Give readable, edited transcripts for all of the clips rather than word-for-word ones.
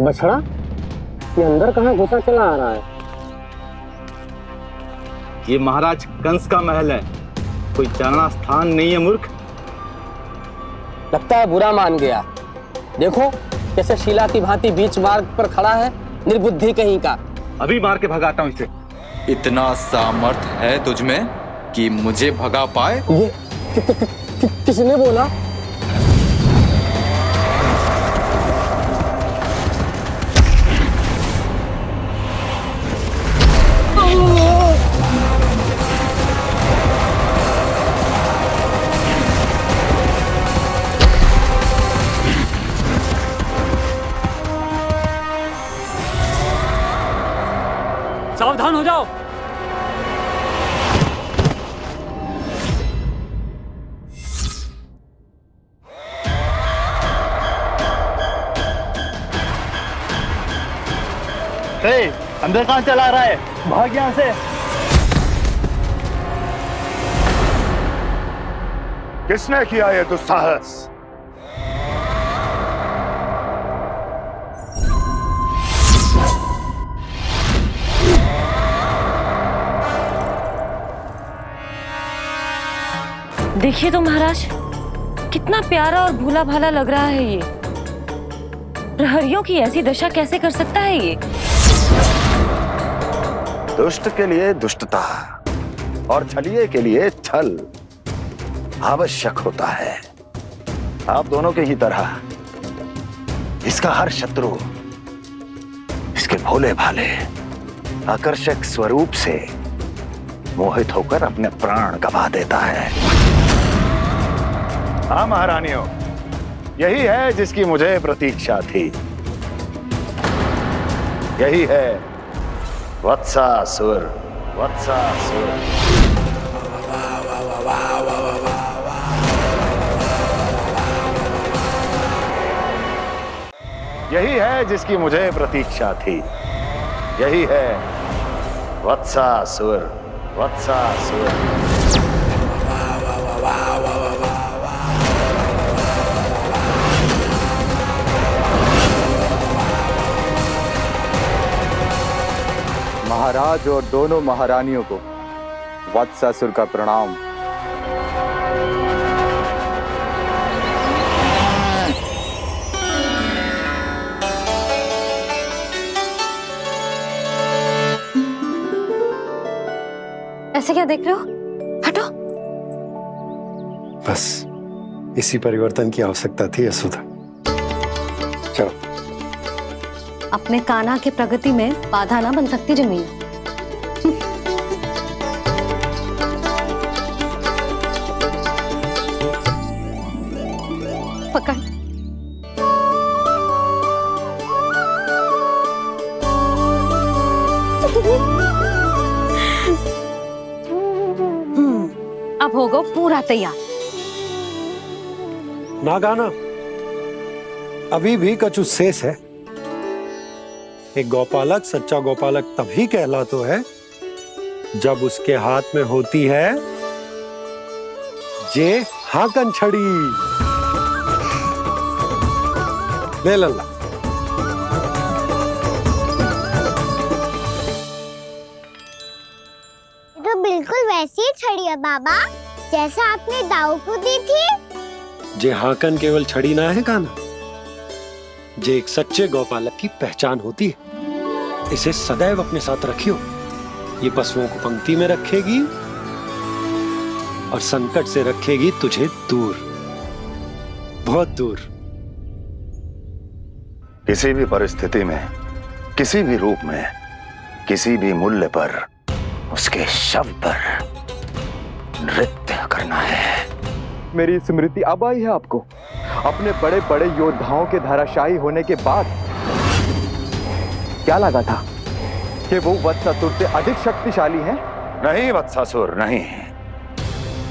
बछड़ा ये अंदर कहाँ घुसा चला आ रहा है? ये महाराज कंस का महल है, कोई जाना स्थान नहीं है मूर्ख। लगता है बुरा मान गया। देखो कैसे शीला की भांति बीच मार्ग पर खड़ा है, निर्बुद्धि कहीं का। अभी मार के भगाता हूँ इसे। इतना सामर्थ है तुझमें कि मुझे भगा पाए? ये किसने बोला? सावधान हो जाओ। अंदर कहाँ चला रहा है? भाग यहाँ से। किसने किया ये दुस्साहस? देखिए तो महाराज, कितना प्यारा और भोला भाला लग रहा है ये। प्रहरियों की ऐसी दशा कैसे कर सकता है ये? दुष्ट के लिए दुष्टता और छलिए के लिए छल आवश्यक होता है। आप दोनों के ही तरह इसका हर शत्रु इसके भोले भाले आकर्षक स्वरूप से मोहित होकर अपने प्राण गंवा देता है। हाँ महारानियों, यही है जिसकी मुझे प्रतीक्षा थी। यही है वत्सासुर। वत्सासुर यही है जिसकी मुझे प्रतीक्षा थी। यही है वत्सासुर। वत्सासुर महाराज और दोनों महारानियों को वत्सासुर का प्रणाम। ऐसे क्या देख रहे हो? हटो। बस इसी परिवर्तन की आवश्यकता थी यशोदा। चलो। अपने कान्हा की प्रगति में बाधा ना बन सकती जमीन। पकड़। अब होगा पूरा तैयार। ना गाना, अभी भी कछु शेष है। एक गौपालक सच्चा गौपालक तभी कहलाता है जब उसके हाथ में होती है जे हाकन छड़ी। ले लल्ला। तो बिल्कुल वैसी ही छड़ी है बाबा, जैसा आपने दाऊ को दी थी। जे हाकन केवल छड़ी ना है काना, जे एक सच्चे गौपालक की पहचान होती है। इसे सदैव अपने साथ रखियो। ये पशुओं को पंक्ति में रखेगी और संकट से रखेगी तुझे दूर, बहुत दूर। किसी भी परिस्थिति में, किसी भी रूप में, किसी भी मूल्य पर उसके शव पर नृत्य करना है। मेरी स्मृति अब आई है आपको? अपने बड़े बड़े योद्धाओं के धराशायी होने के बाद क्या लगा था कि वो वत्सासुर से अधिक शक्तिशाली हैं? नहीं वत्सासुर, नहीं।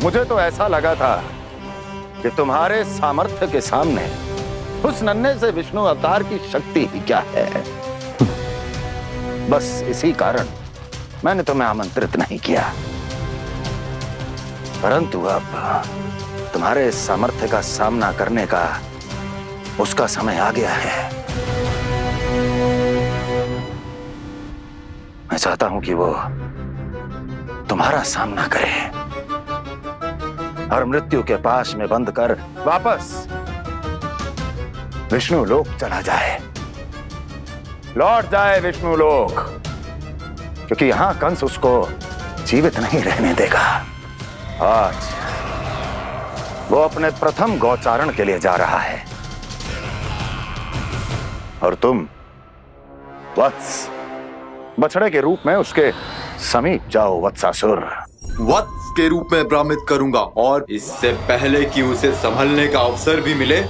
मुझे तो ऐसा लगा था कि तुम्हारे सामर्थ्य के सामने उस नन्हे से विष्णु अवतार की शक्ति ही क्या है। बस इसी कारण मैंने तुम्हें आमंत्रित नहीं किया। परंतु अब तुम्हारे सामर्थ्य का सामना करने का उसका समय आ गया है। मैं चाहता हूं कि वो तुम्हारा सामना करे और मृत्यु के पाश में बंद कर वापस विष्णु लोक चला जाए, लौट जाए विष्णु लोक, क्योंकि यहां कंस उसको जीवित नहीं रहने देगा। आज वो अपने प्रथम गौचारण के लिए जा रहा है और तुम वत्स बछड़े के रूप में उसके समीप जाओ वत्सासुर। वत्स के रूप में भ्रमित करूंगा और इससे पहले कि उसे संभलने का अवसर भी मिले,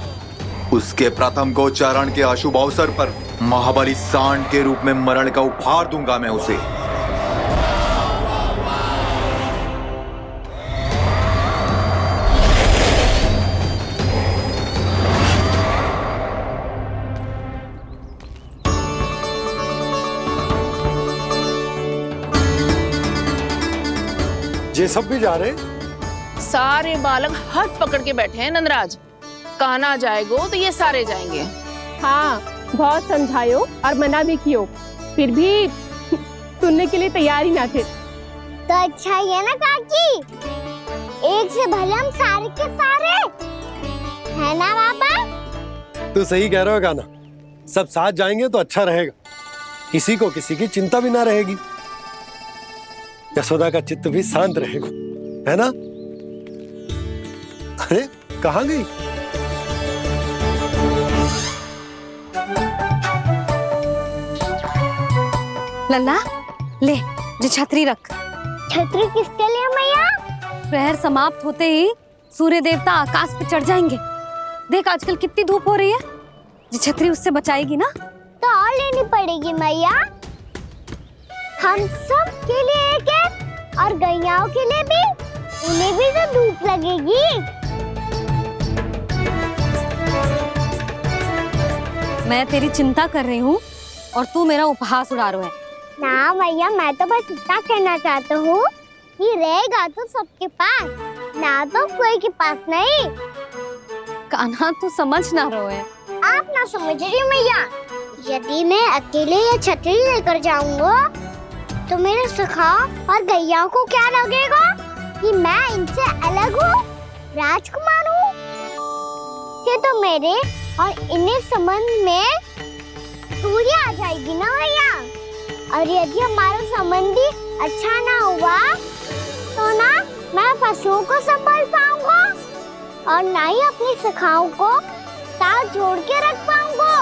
उसके प्रथम गोचारण के अशुभ अवसर पर महाबली सांड के रूप में मरण का उपहार दूंगा मैं उसे। ये सब भी जा रहे? सारे बालक हाथ पकड़ के बैठे हैं नंदराज। कान्हा जाएगो तो ये सारे जाएंगे। हाँ, बहुत समझायो और मना भी कियो, फिर भी सुनने के लिए तैयार ही ना थे। तो अच्छा ही है ना काकी, एक से भले हम सारे के सारे है ना बाबा। तू सही कह रहा हो कान्हा, सब साथ जाएंगे तो अच्छा रहेगा, किसी को किसी की चिंता भी ना रहेगी, यशोदा का चित्त भी शांत रहेगा, है ना? अरे कहाँ गई? लल्ला ले, जो छतरी रख। छतरी किसके लिए मैया? प्रहर समाप्त होते ही सूर्य देवता आकाश पे चढ़ जाएंगे। देख आजकल कितनी धूप हो रही है, जो छतरी उससे बचाएगी ना। तो और लेनी पड़ेगी मैया, हम सब के लिए एक एक और गैयाओं के लिए भी, उन्हें भी तो धूप लगेगी। मैं तेरी चिंता कर रही हूँ और तू मेरा उपहास उड़ा रहा है। ना मैया, मैं तो बस इतना कहना चाहता हूँ कि रहेगा तो सबके पास, ना तो कोई के पास नहीं। कान्हा तू समझ ना रहो है। आप ना समझ रही मैया, यदि मैं अकेले ये छतरी लेकर जाऊंगा तो मेरे सखा और गैयाओं को क्या लगेगा कि मैं इनसे अलग हूँ, राजकुमार हूँ। ये तो मेरे और इन्हें संबंध में दूरी आ जाएगी ना भैया। और यदि हमारा संबंध ही अच्छा ना हुआ तो ना मैं पशुओं को संभाल पाऊंगा और ना ही अपनी सखाओं को साथ जोड़ के रख पाऊंगा।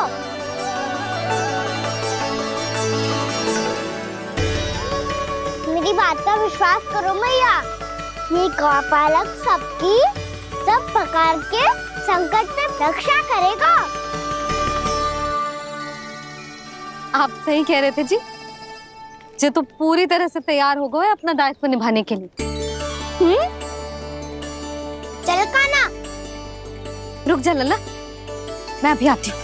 मेरी बात का विश्वास करो मैया, ये गौपालक सबकी सब प्रकार के संकट से रक्षा करेगा। आप सही कह रहे थे जी, जो तो पूरी तरह से तैयार हो गए अपना दायित्व निभाने के लिए। चल कान्हा। रुक जा लल्ला, मैं अभी आती हूँ।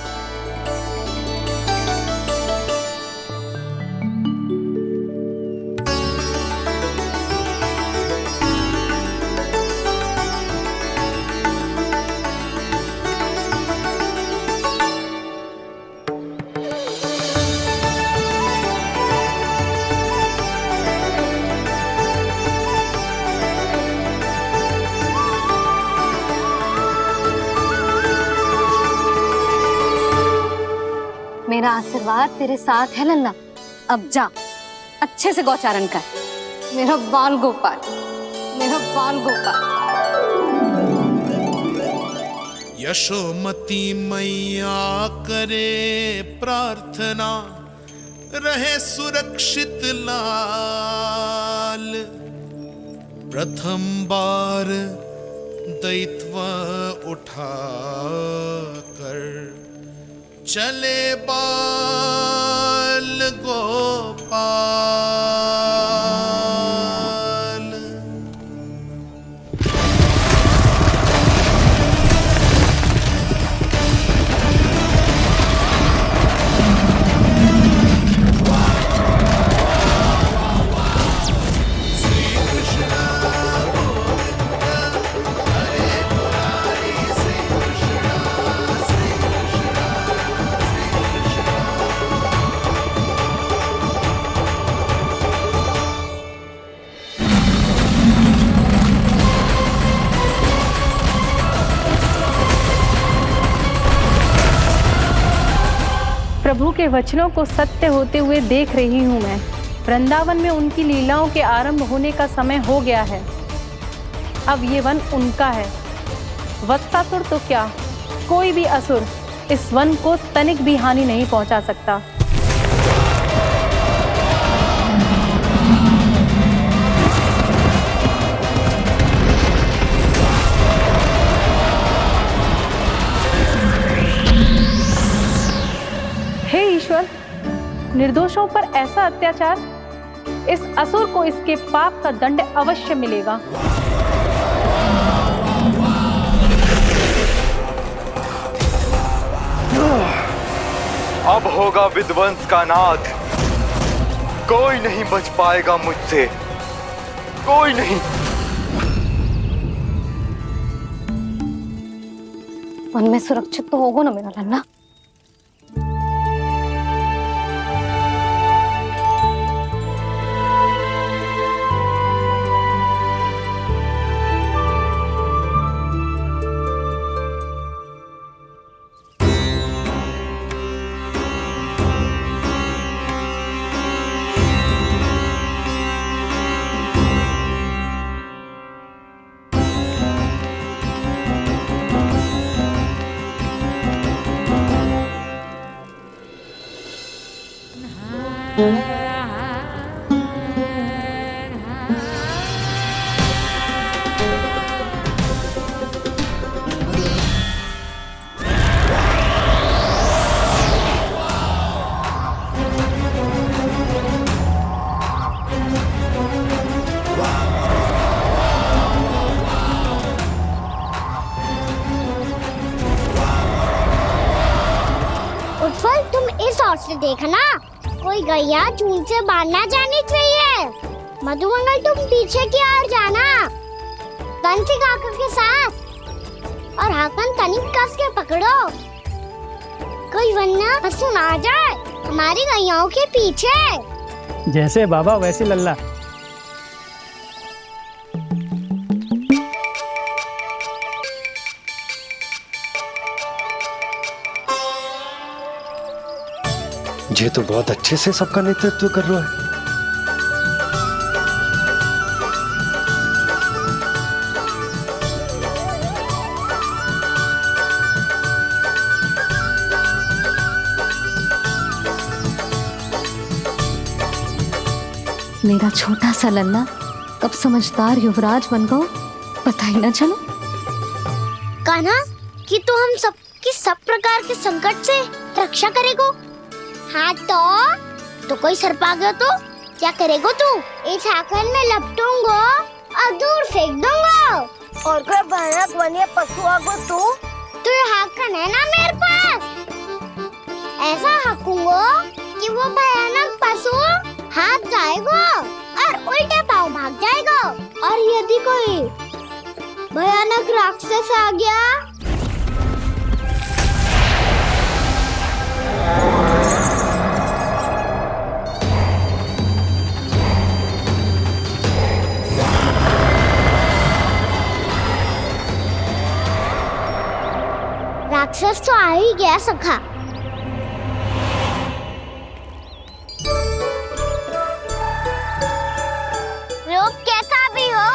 मेरा आशीर्वाद तेरे साथ है लल्ला। अब जा, अच्छे से गौचारण कर। मेरा बाल गोपाल, मेरा बाल गोपाल। यशोमती मैया करे प्रार्थना, रहे सुरक्षित लाल। प्रथम बार दैत्व उठा कर चले बाल गोपाल। प्रभु के वचनों को सत्य होते हुए देख रही हूँ मैं। वृंदावन में उनकी लीलाओं के आरंभ होने का समय हो गया है। अब ये वन उनका है। वत्सासुर तो क्या, कोई भी असुर इस वन को तनिक भी हानि नहीं पहुंचा सकता। हे ईश्वर, निर्दोषों पर ऐसा अत्याचार, इस असुर को इसके पाप का दंड अवश्य मिलेगा। अब होगा विध्वंस का नाद। कोई नहीं बच पाएगा मुझसे, कोई नहीं। वन में सुरक्षित तो होगा ना मेरा लल्ला? उत्पल, तुम इस ओर से देखना, कोई गैया झूठ से बाहर ना जानी चाहिए। मधुमंगल, तुम पीछे की ओर जाना, बंसी काका के साथ, और हाकन तनिक कस के पकड़ो, कोई वरना पशु ना जाए हमारी गैयाओं के पीछे। जैसे बाबा वैसे लल्ला। ये तो बहुत अच्छे से सबका नेतृत्व कर रहा है। मेरा छोटा सा लल्ला कब समझदार युवराज बन गो, पता ही ना चलो। कान्हा, कि तू हम सबकी सब प्रकार के संकट से रक्षा करेगो। हाँ तो कोई सर्प आ गया तो क्या करेगो तू? इस हाकन में लपटूंगो और दूर फेंक दूंगा। और कोई भयानक वन्य पशु आगो तो ये हाकन है ना मेरे पास, ऐसा हाकूंगो कि वो भयानक पशु हाथ जाएगा और उल्टे पाँव भाग जाएगा। और यदि कोई भयानक राक्षस आ गया राक्षस तो आ ही गया सखा। रूप कैसा भी हो,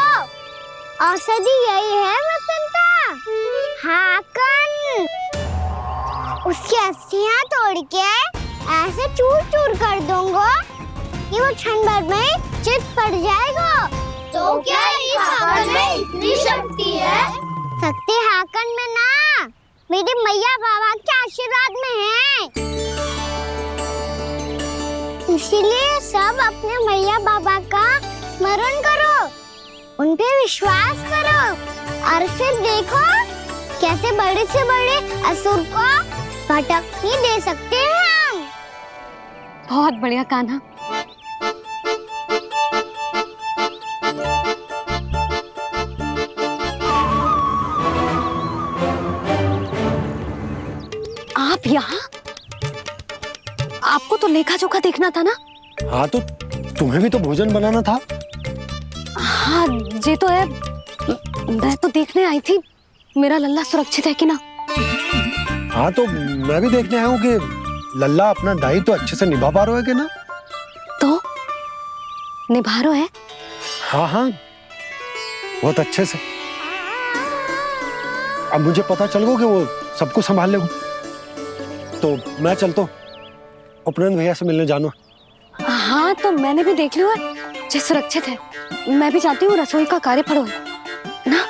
औषधि यही है वसंता। हाकन उसकी अस्थियां तोड़ के ऐसे चूर चूर कर दूंगा कि वो क्षण भर में चित पड़ जाएगा। तो क्या इस हाकन में इतनी शक्ति है? शक्ति हाकन में ना, मेरे मैया बाबा के आशीर्वाद में है। इसीलिए सब अपने मैया बाबा का स्मरण करो, उन पे विश्वास करो और फिर देखो कैसे बड़े से बड़े असुर को भटक ही दे सकते हैं हम। बहुत बढ़िया कान्हा। आप यहाँ? आपको तो लेखा जोखा देखना था ना? हाँ तो तुम्हें भी तो भोजन बनाना था। हाँ ये तो है, मैं तो देखने आई थी मेरा लल्ला सुरक्षित है कि ना। हाँ तो मैं भी देखने आया हूँ कि लल्ला अपना दायित्व तो अच्छे से निभा पा रहे हो कि ना? तो निभा रहे है? हाँ हाँ, बहुत अच्छे से। अब मुझे पता चल गया कि वो सबको संभाल लेगा, तो मैं चलता हूँ, उपनंद भैया से मिलने जानो। हाँ, तो मैंने भी देख लिया जो सुरक्षित है। मैं भी चाहती हूँ रसोई का कार्य पड़ो ना।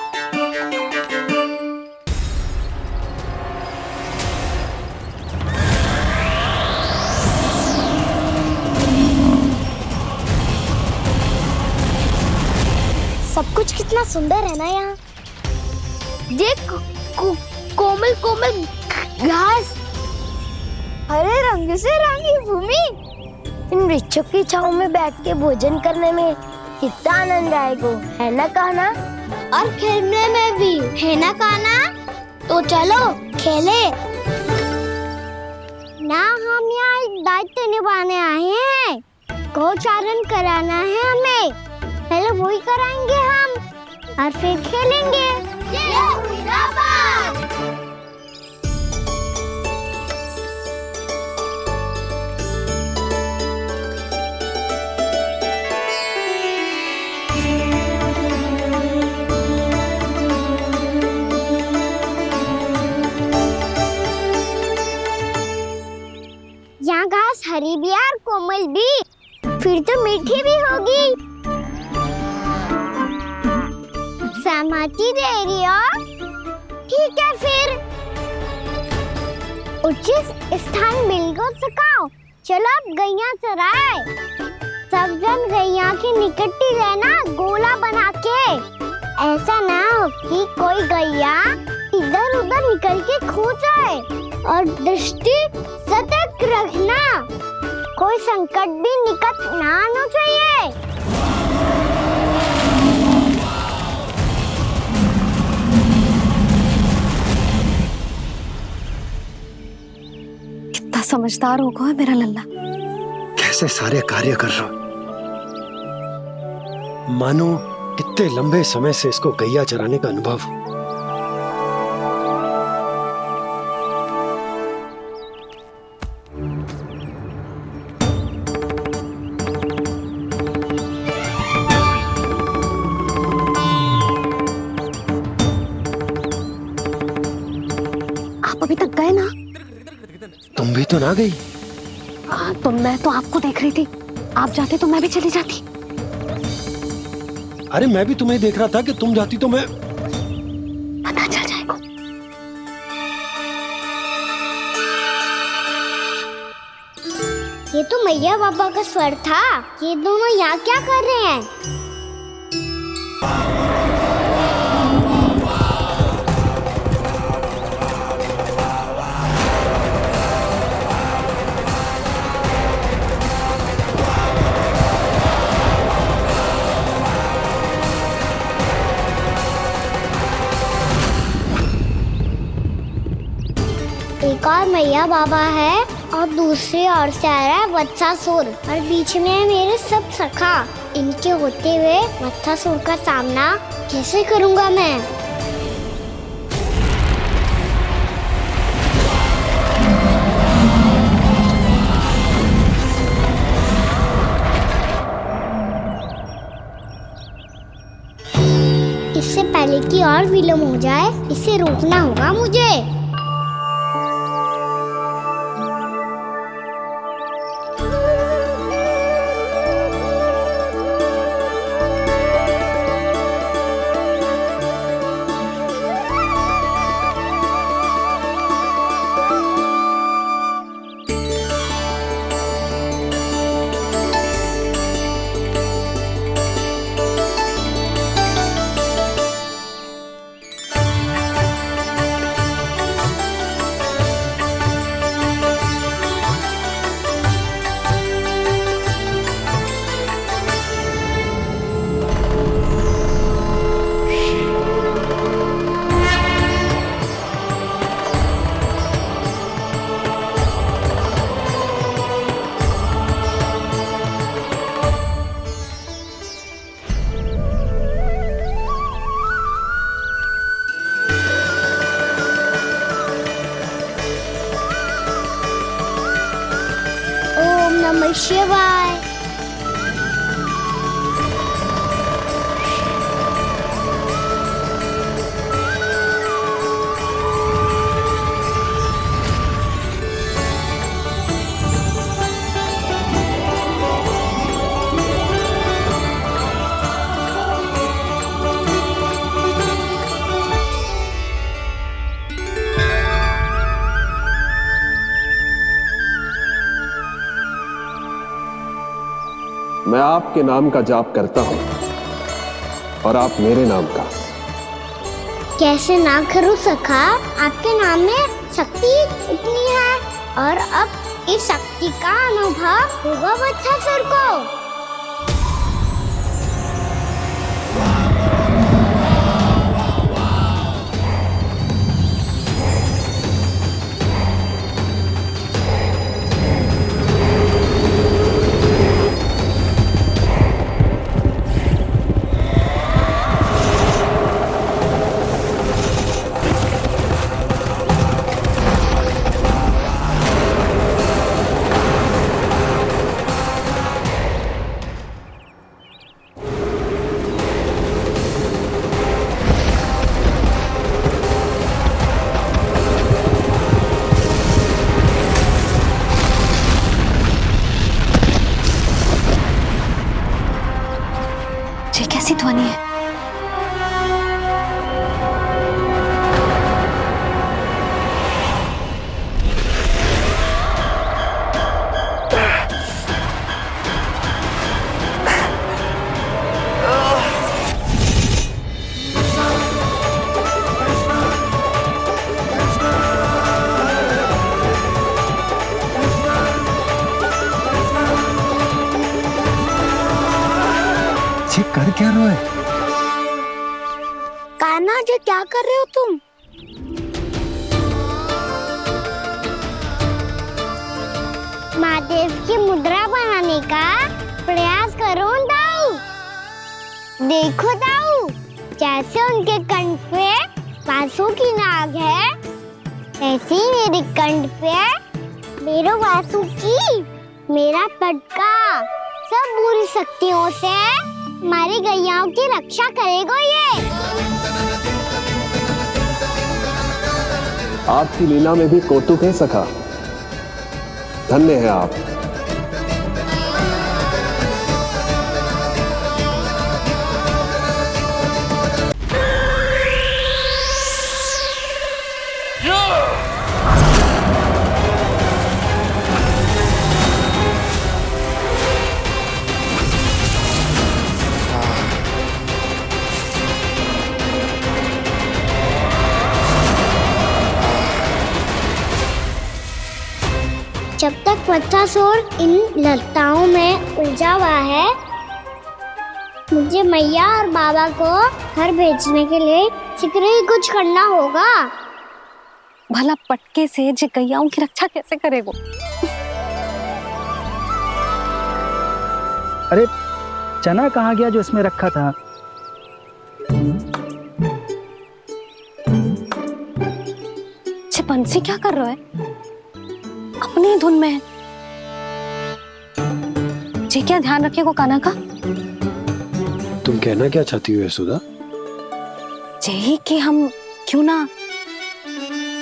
सब कुछ कितना सुंदर है ना यहाँ। देख कोमल कोमल घास, हरे रंग से रंगी भूमि। इन वृक्षों की छांव में बैठ के भोजन करने में कितना आनंद आएगा, है ना कान्हा? और खेलने में भी, है ना कान्हा? तो चलो खेले ना। हम यहाँ एक दायित्व निभाने आए हैं, गौचारण कराना है हमें। पहले वही कराएंगे हम और फिर खेलेंगे। यहाँ घास हरी भी और कोमल भी, फिर तो मीठी भी होगी। सहमति दे रही हो? ठीक है फिर उचित स्थान मिलकर सिखाओ। चलो अब गैया चराए। सब जन गैया के निकट ही रहना, गोला बना के। ऐसा ना हो कि कोई गैया इधर उधर निकल के खो जाए। और दृष्टि सतर्क रखना, कोई संकट भी निकट ना आना चाहिए। कितना समझदार होगा मेरा लल्ला। कैसे सारे कार्य कर रहा, मानो कितने लंबे समय से इसको गैया चराने का अनुभव हो। आप अभी तक गए ना? तुम भी तो ना गई। तो मैं तो आपको देख रही थी, आप जाते तो मैं भी चली जाती। अरे मैं भी तुम्हें देख रहा था कि तुम जाती तो मैं। पता चल जाएगा। ये तो मैया बाबा का स्वर था। ये दोनों यहाँ क्या कर रहे हैं? एक और मैया बाबा है और दूसरी ओर से आ रहा है वत्सासुर, और बीच में है मेरे सब सखा। इनके होते हुए वत्सासुर का सामना कैसे करूंगा मैं? इससे पहले कि और विलम्ब हो जाए, इसे रोकना होगा मुझे। शिवाय। मैं आपके नाम का जाप करता हूं और आप मेरे नाम का। कैसे ना करूं सखा, आपके नाम में शक्ति इतनी है और अब इस शक्ति का अनुभव होगा वत्सासुर को। ये कैसी ध्वनि है? कर क्या रहे हो? कान्हा जी क्या कर रहे हो तुम? महादेव की मुद्रा बनाने का प्रयास करो दाऊ। देखो दाऊ, जैसे उनके कंठ पे बांसुरी की नाग है, ऐसे ही मेरे कंठ पे मेरो बांसुरी, मेरा पटका सब बुरी शक्तियों से हमारी गैयाओं की रक्षा करेगा ये। आपकी लीला में भी कौतुक है सखा, धन्य है आप। जब तक वत्सासुर इन लताओं में उलझा हुआ है, मुझे मैया और बाबा को घर भेजने के लिए शीघ्र ही कुछ करना होगा। भला पटके से जे गैयाओं की रक्षा कैसे करेगा? अरे चना कहाँ गया जो इसमें रखा था? बंसी क्या कर रहा है? अपनी धुन में है। जी क्या ध्यान रखिएगा कान्हा का। तुम कहना क्या चाहती हो यशोदा? यही कि हम क्यों ना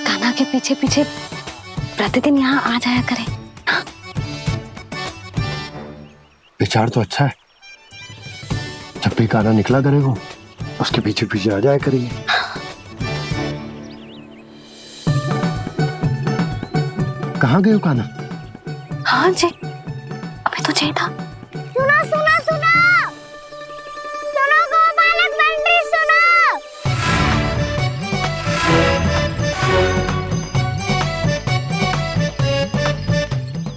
कान्हा के पीछे पीछे प्रतिदिन यहाँ आ जाया करें। हाँ? विचार तो अच्छा है। जब भी कान्हा निकला करेगा उसके पीछे पीछे आ जाया करेंगे। कहाँ गए हो कान्हा? हाँ जी, अभी तो जय था। सुनो सुनो सुनो सुनो गोपालक बंटी सुनो।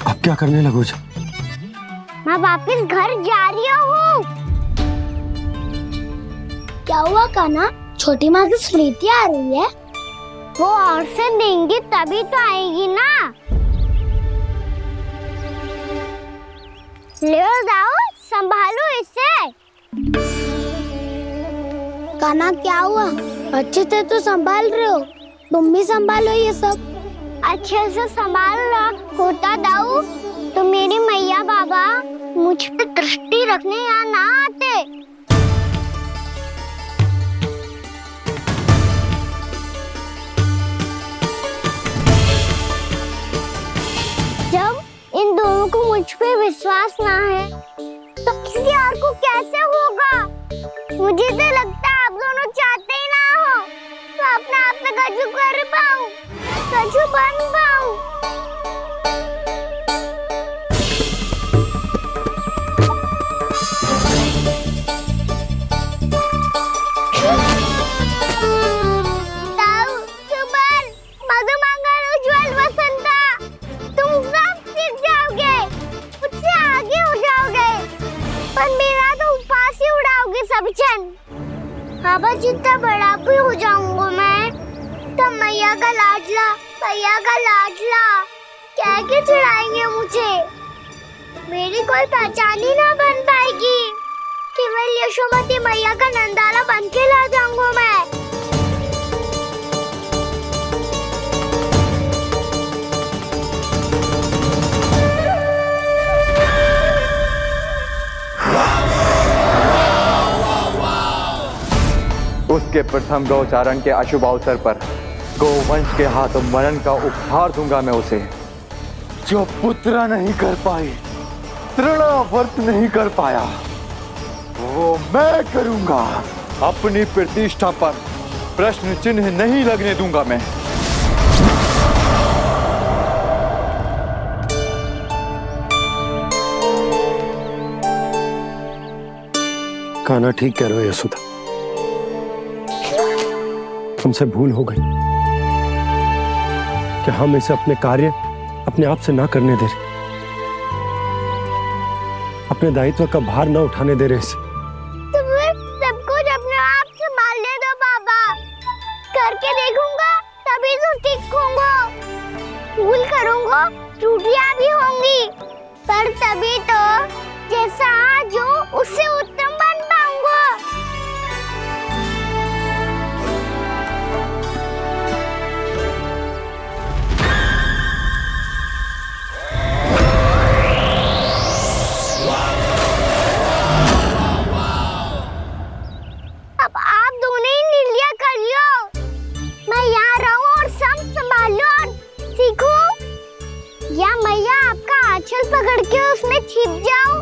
अब क्या करने लगो? मैं वापस घर जा रही हूँ। क्या हुआ कान्हा? छोटी माँ की स्मृति आ रही है। वो और से देंगी तभी तो आएगी ना। ले जाओ, संभालो इसे। कान्हा क्या हुआ? अच्छे से तो संभाल रहे हो, तुम भी संभालो ये सब। अच्छे से संभाल रहा होता दाऊ तो मेरे मैया बाबा मुझ पे दृष्टि रखने यहाँ ना आते। जब इन दोनों को मुझ पे विश्वास ना है तो किसी और को कैसे होगा? मुझे तो लगता है आप दोनों चाहते ही ना हो तो अपने आप से कछु कर पाऊं, कछु बन पाऊं। बाबा जितना बड़ा भी हो जाऊंगा मैं तब मैया का लाडला, भैया का लाडला क्या क्या चढ़ाएंगे मुझे। मेरी कोई पहचान ही ना बन पाएगी। केवल यशोमती मैया का नंदाला बन के ला जाऊंगा मैं। उसके प्रथम गौचारण के अशुभ अवसर पर गोवंश के हाथों मरण का उपहार दूंगा मैं उसे। जो पुत्र नहीं कर पाई, तृणावर्त नहीं कर पाया, वो मैं करूंगा। अपनी प्रतिष्ठा पर प्रश्न चिन्ह नहीं लगने दूंगा मैं। कान्हा ठीक कह रहे हो यशोदा, हमसे भूल हो गई कि हम इसे अपने कार्य अपने आप से ना करने दे रहे, अपने दायित्व का भार ना उठाने दे रहे इसे। तो फिर सब कुछ अपने आप से संभालने दो बाबा। करके देखूंगा तभी तो सीखूंगा। भूल करूंगा, त्रुटियां भी होंगी, पर तभी तो जैसा आज हूं उससे उत्तम बन पाऊंगा। अब आप दोनों ही निर्णय कर लो। मैं यहाँ रहूं और सब संभालूं और सीखूं, या मैया आपका आंचल पकड़ के उसमें छिप जाऊं,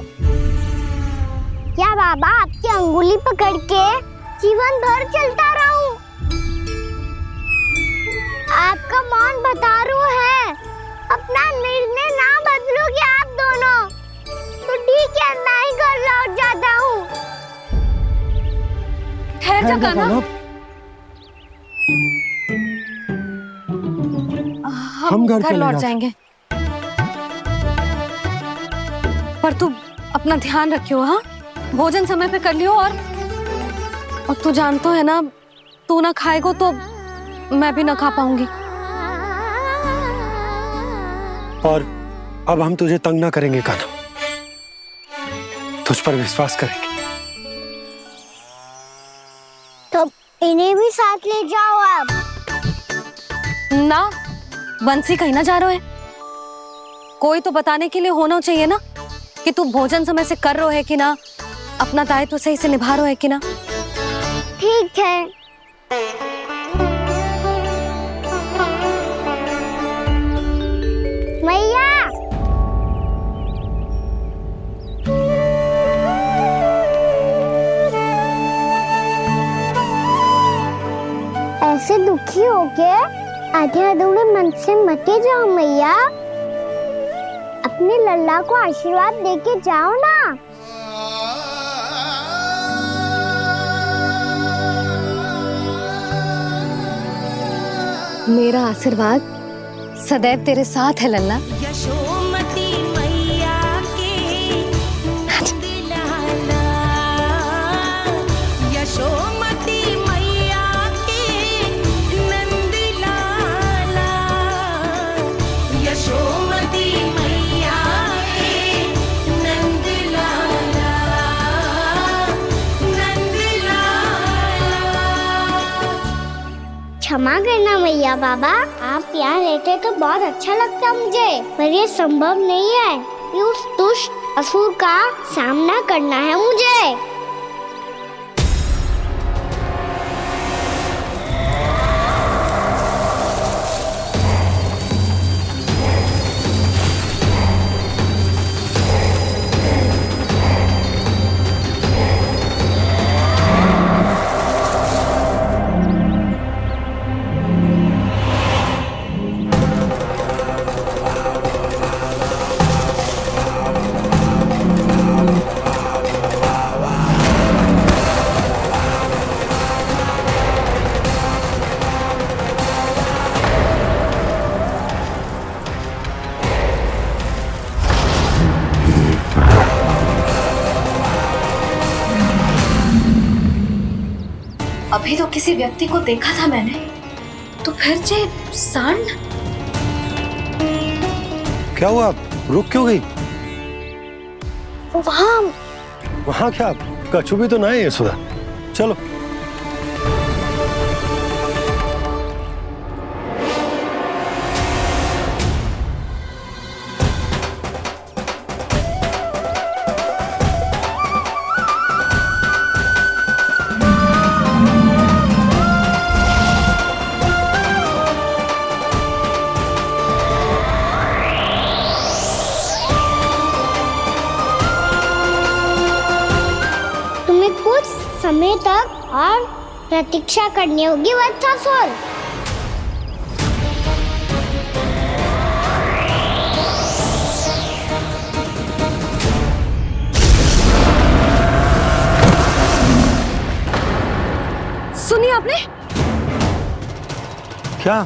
या बाबा आपकी अंगुली पकड़ के जीवन भर चलता रहूं। आपका मौन बता रहा है, अपना निर्णय ना बदलोगे आप दोनों तो ठीक है, मैं ही घर लौट जाता हूँ। ठहर जा कान्हा, हम घर लौट जाएंगे, पर तू अपना ध्यान रखियो। हाँ, भोजन समय पे कर लियो। और तू जानतो है ना, तू ना खाएगो तो मैं भी ना खा पाऊंगी। और अब हम तुझे तंग ना करेंगे कान्हा, तुझ पर विश्वास करेंगे। तो इन्हें भी साथ ले जाओ आप। ना, बंसी कहीं ना जा रहे है। कोई तो बताने के लिए होना चाहिए ना कि तू भोजन समय से कर रहे है कि ना, अपना दायित्व सही से निभा रहे है कि ना। ठीक है। मैया, ऐसे दुखी होके आधे अधूरे मन से मत जाओ मैया। अपने लल्ला को आशीर्वाद देके जाओ ना। मेरा आशीर्वाद सदैव तेरे साथ है लल्ला। यशोमती मैया के नंदलाला, यशोमती मैया के नंदलाला, यशोमती मैया के नंदलाला, नंदलाला। क्षमा करना मैया बाबा, आप यहाँ रहते तो बहुत अच्छा लगता मुझे, पर ये संभव नहीं है। कि उस दुष्ट असुर का सामना करना है मुझे। अभी तो किसी व्यक्ति को देखा था मैंने, तो फिर जे सांड। क्या हुआ, रुक क्यों गई? वहाँ क्या कछु भी तो नहीं है सुधा, चलो। समय तक और प्रतीक्षा करनी होगी वत्सासुर। सुनिए आपने क्या?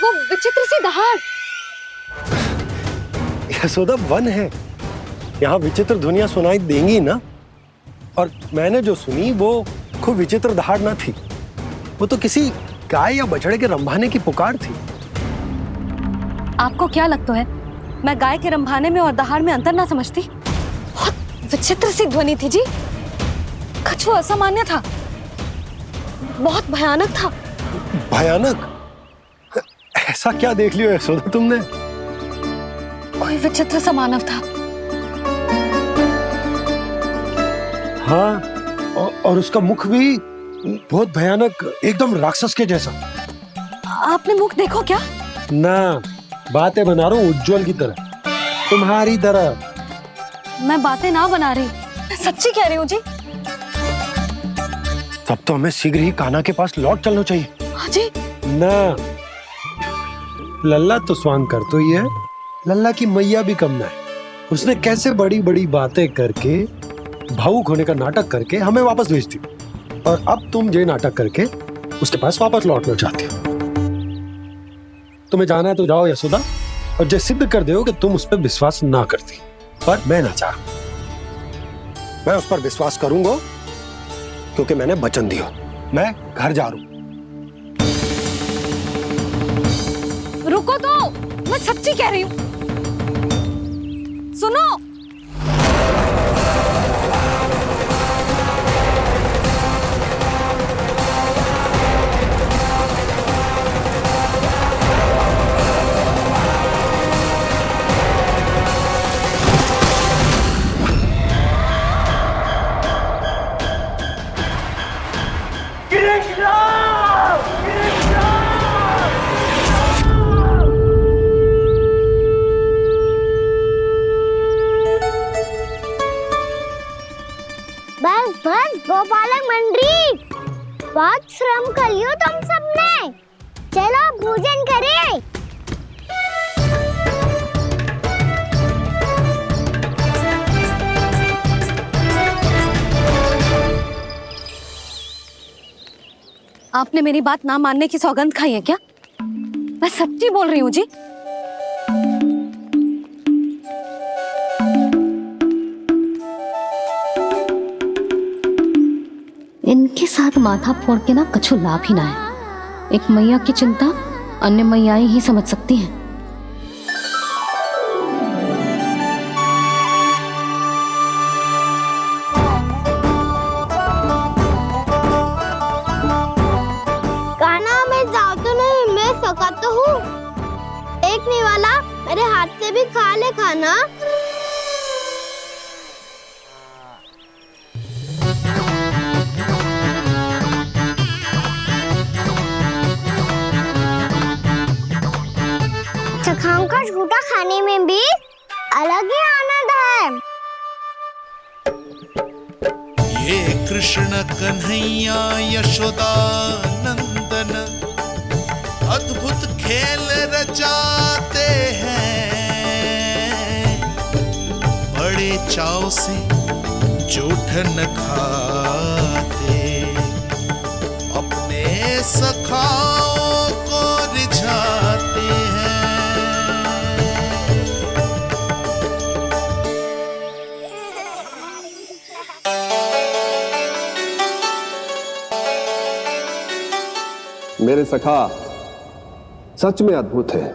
वो विचित्र सी दहाड़। यशोदा, वन है, यहाँ विचित्र ध्वनियां सुनाई देंगी ना। और मैंने जो सुनी वो खूब विचित्र दहाड़ ना थी, वो तो किसी गाय या बछड़े के रंभाने की पुकार थी। आपको क्या लगता है मैं गाय के रंभाने में और दहाड़ में अंतर ना समझती? बहुत विचित्र सी ध्वनि थी जी, कुछ वो असामान्य था, बहुत भयानक था। भयानक? ऐसा क्या देख लियो यशोदा तुमने? कोई विचित्र सा मानव था। हाँ, और उसका मुख भी बहुत भयानक, एकदम राक्षस के जैसा। आपने मुख देखो क्या? ना, बातें बना रहा हूँ उज्जवल की तरह, तुम्हारी तरह। मैं बातें ना बना रही, मैं सच्ची कह रही हूँ जी। तब तो हमें शीघ्र ही कान्हा के पास लौट चलना चाहिए। हाँ जी। ना, लल्ला तो स्वांग कर तो ही है, लल्ला की मैया भी कम ना है। उसने कैसे बड़ी बड़ी बातें करके, भावुक होने का नाटक करके हमें वापस भेज दी, और अब तुम ये नाटक करके उसके पास वापस लौटना चाहती हो। तुम्हें जाना है तो जाओ यशोदा, और ये सिद्ध कर दो कि तुम उस पर विश्वास ना करती। पर मैं ना चाहूं, मैं उस पर विश्वास करूंगा क्योंकि मैंने वचन दिया। मैं घर जा रहा हूं। रुको तो, मैं सच्ची कह रही हूँ, सुनो। बस बस गोपालक मंडली, बहुत श्रम कर लियो तुम सबने, चलो भोजन करें। आपने मेरी बात ना मानने की सौगंध खाई है क्या? मैं सच्ची बोल रही हूँ जी। इनके साथ माथा फोड़ के ना कछु लाभ ही ना है। एक मैया की चिंता अन्य मैयाएं ही समझ सकती हैं। हाथ से भी खा ले खाना। सखाओं का झूठा खाने में भी अलग ही आनंद है। ये कृष्ण कन्हैया यशोदा नंदन अद्भुत खेल रचाते हैं, बड़े चाव से जूठन खाते, अपने सखाओं को रिझाते हैं। मेरे सखा सच में अद्भुत है।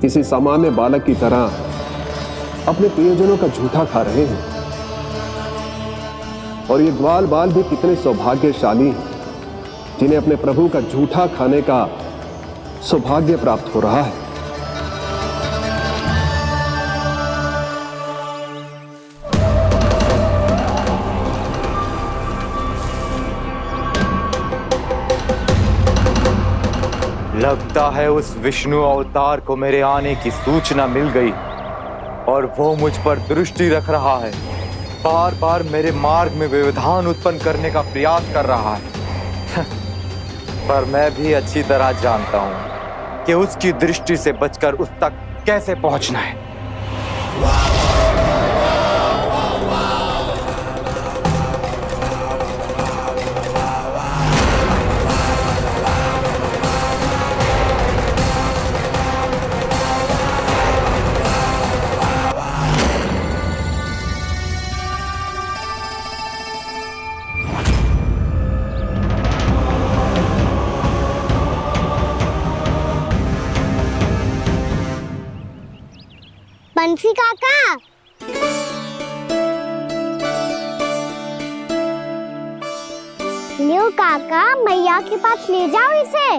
किसी सामान्य बालक की तरह अपने प्रियजनों का झूठा खा रहे हैं। और ये ग्वाल बाल भी कितने सौभाग्यशाली हैं जिन्हें अपने प्रभु का झूठा खाने का सौभाग्य प्राप्त हो रहा है। लगता है उस विष्णु अवतार को मेरे आने की सूचना मिल गई और वो मुझ पर दृष्टि रख रहा है। बार बार मेरे मार्ग में व्यवधान उत्पन्न करने का प्रयास कर रहा है। पर मैं भी अच्छी तरह जानता हूं कि उसकी दृष्टि से बचकर उस तक कैसे पहुंचना है। बंसी काका, लियो काका, मैया के पास ले जाओ इसे।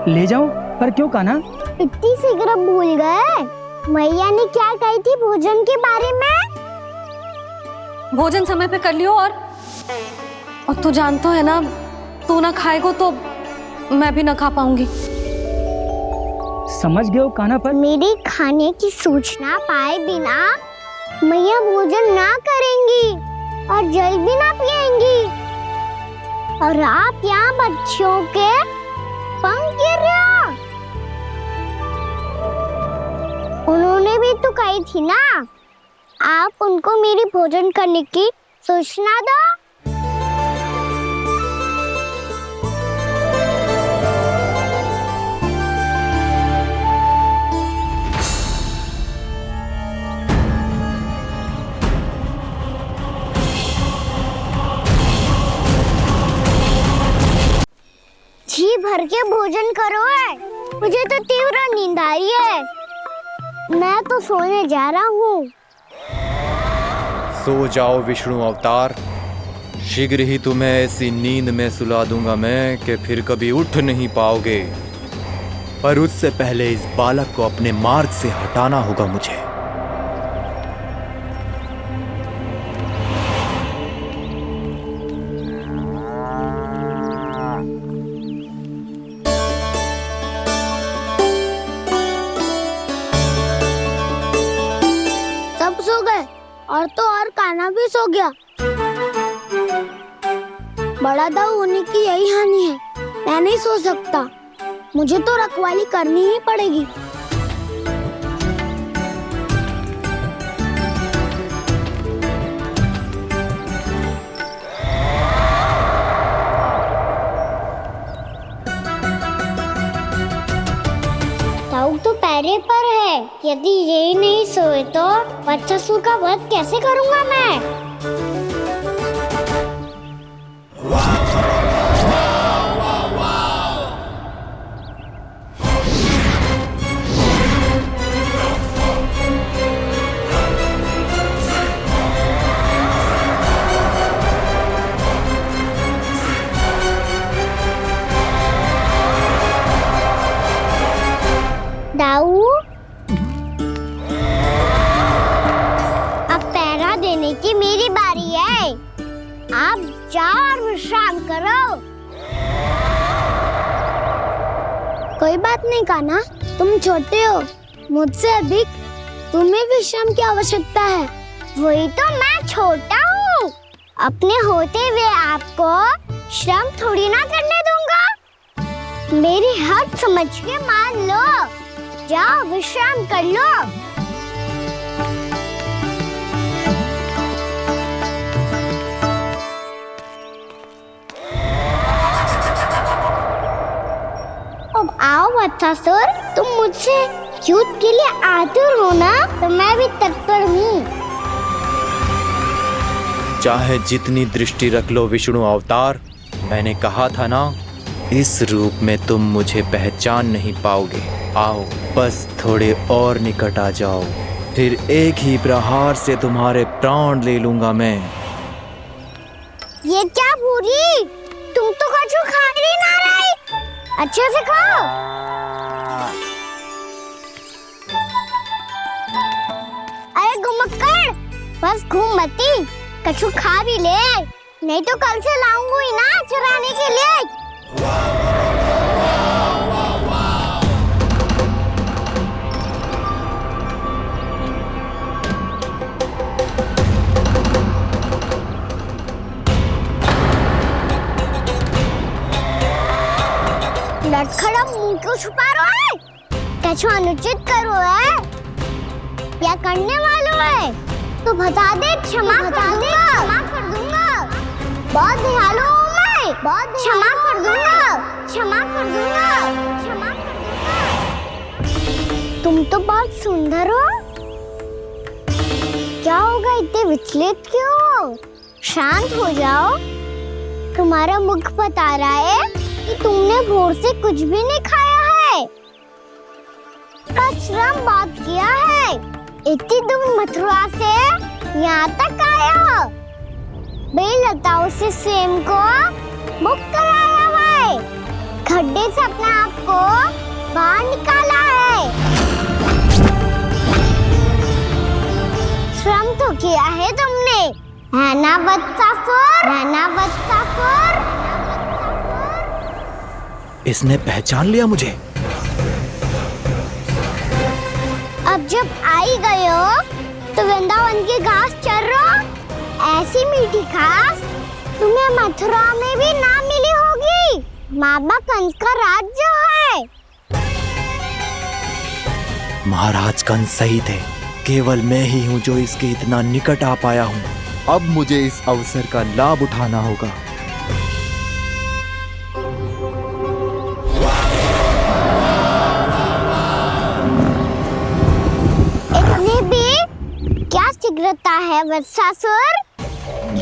ले जाओ? पर क्यों कान्हा? इतनी शीघ्र भूल गए? मैया ने क्या कही थी भोजन के बारे में? भोजन समय पे कर लियो। और तू जानता है ना, तू ना खाएगा तो मैं भी ना खा पाऊंगी। समझ गए हो कान्हा? पर मेरे खाने की सूचना पाए बिना मैया भोजन ना करेंगी और जल भी ना पिएंगी। और आप यहाँ बच्चों के पंख गिर रहे हो। उन्होंने भी तो कही थी ना, आप उनको मेरी भोजन करने की सूचना दो। जी भर के भोजन करो है, मुझे तो तीव्र नींद आ रही है। मैं तो सोने जा रहा हूँ। सो जाओ विष्णु अवतार, शीघ्र ही तुम्हें ऐसी नींद में सुला दूंगा मैं कि फिर कभी उठ नहीं पाओगे। पर उससे पहले इस बालक को अपने मार्ग से हटाना होगा मुझे। सब सो गए और तो और कान्हा भी सो गया। बड़ा दाऊ होने की यही हानि है। मैं नहीं सो सकता, मुझे तो रखवाली करनी ही पड़ेगी। दाऊ तो पैरे पर है। यदि यही नहीं सोए तो बच्चासुर का वध कैसे करूंगा मैं? दाऊ, अब पहरा देने की मेरी बारी है। आप जाओ और विश्राम करो। कोई बात नहीं कान्हा, तुम छोटे हो, मुझसे अधिक तुम्हें विश्राम की आवश्यकता है। वही तो मैं छोटा हूँ, अपने होते हुए आपको श्रम थोड़ी ना करने दूंगा। मेरी हद समझ के मान लो, जाओ विश्राम कर लो। अब आओ वत्सासुर, तुम मुझसे युद्ध के लिए आतुर हो ना, तो मैं भी तत्पर हूँ। चाहे जितनी दृष्टि रख लो विष्णु अवतार, मैंने कहा था ना, इस रूप में तुम मुझे पहचान नहीं पाओगे। आओ बस थोड़े और निकट आ जाओ, फिर एक ही प्रहार से तुम्हारे प्राण ले लूंगा मैं। ये क्या भूरी, तुम तो कछु खा ही ना रही, अच्छे से खाओ। अरे घुमक्कड़, बस घूम मती, कछु खा भी ले, नहीं तो कल से लाऊंगा ही ना चराने के लिए। लटखड़ा मुंह क्यों छुपा रहा है? कछु अनुचित करो है या करने वालों है तो बता दे, क्षमा कर दूंगा। बहुत दयालु हूँ मैं, बहुत क्षमा कर दूंगा। तुम तो बहुत सुंदर हो, क्या होगा, इतने विचलित क्यों हो? शांत हो जाओ, तुम्हारा मुख बता रहा है कि तुमने भोर से कुछ भी नहीं खाया है, श्रम बात किया है, इतनी दूर मथुरा से यहाँ तक आया हो, बेलताओं से सेम को मुक्त कराया हुआ है, खड्डे से अपने आप को बाहर निकाला है, श्रम तो किया है तुमने, है ना वत्सासुर? इसने पहचान लिया मुझे। अब जब आई गए हो तो वृंदावन की घास चर रहो, ऐसी मीठी घास तुम्हें मथुरा में भी ना मिली होगी। मामा कंस का राज्य है। महाराज कंस सही थे, केवल मैं ही हूँ जो इसके इतना निकट आ पाया हूँ। अब मुझे इस अवसर का लाभ उठाना होगा। इतने भी क्या शीघ्रता है वत्सासुर?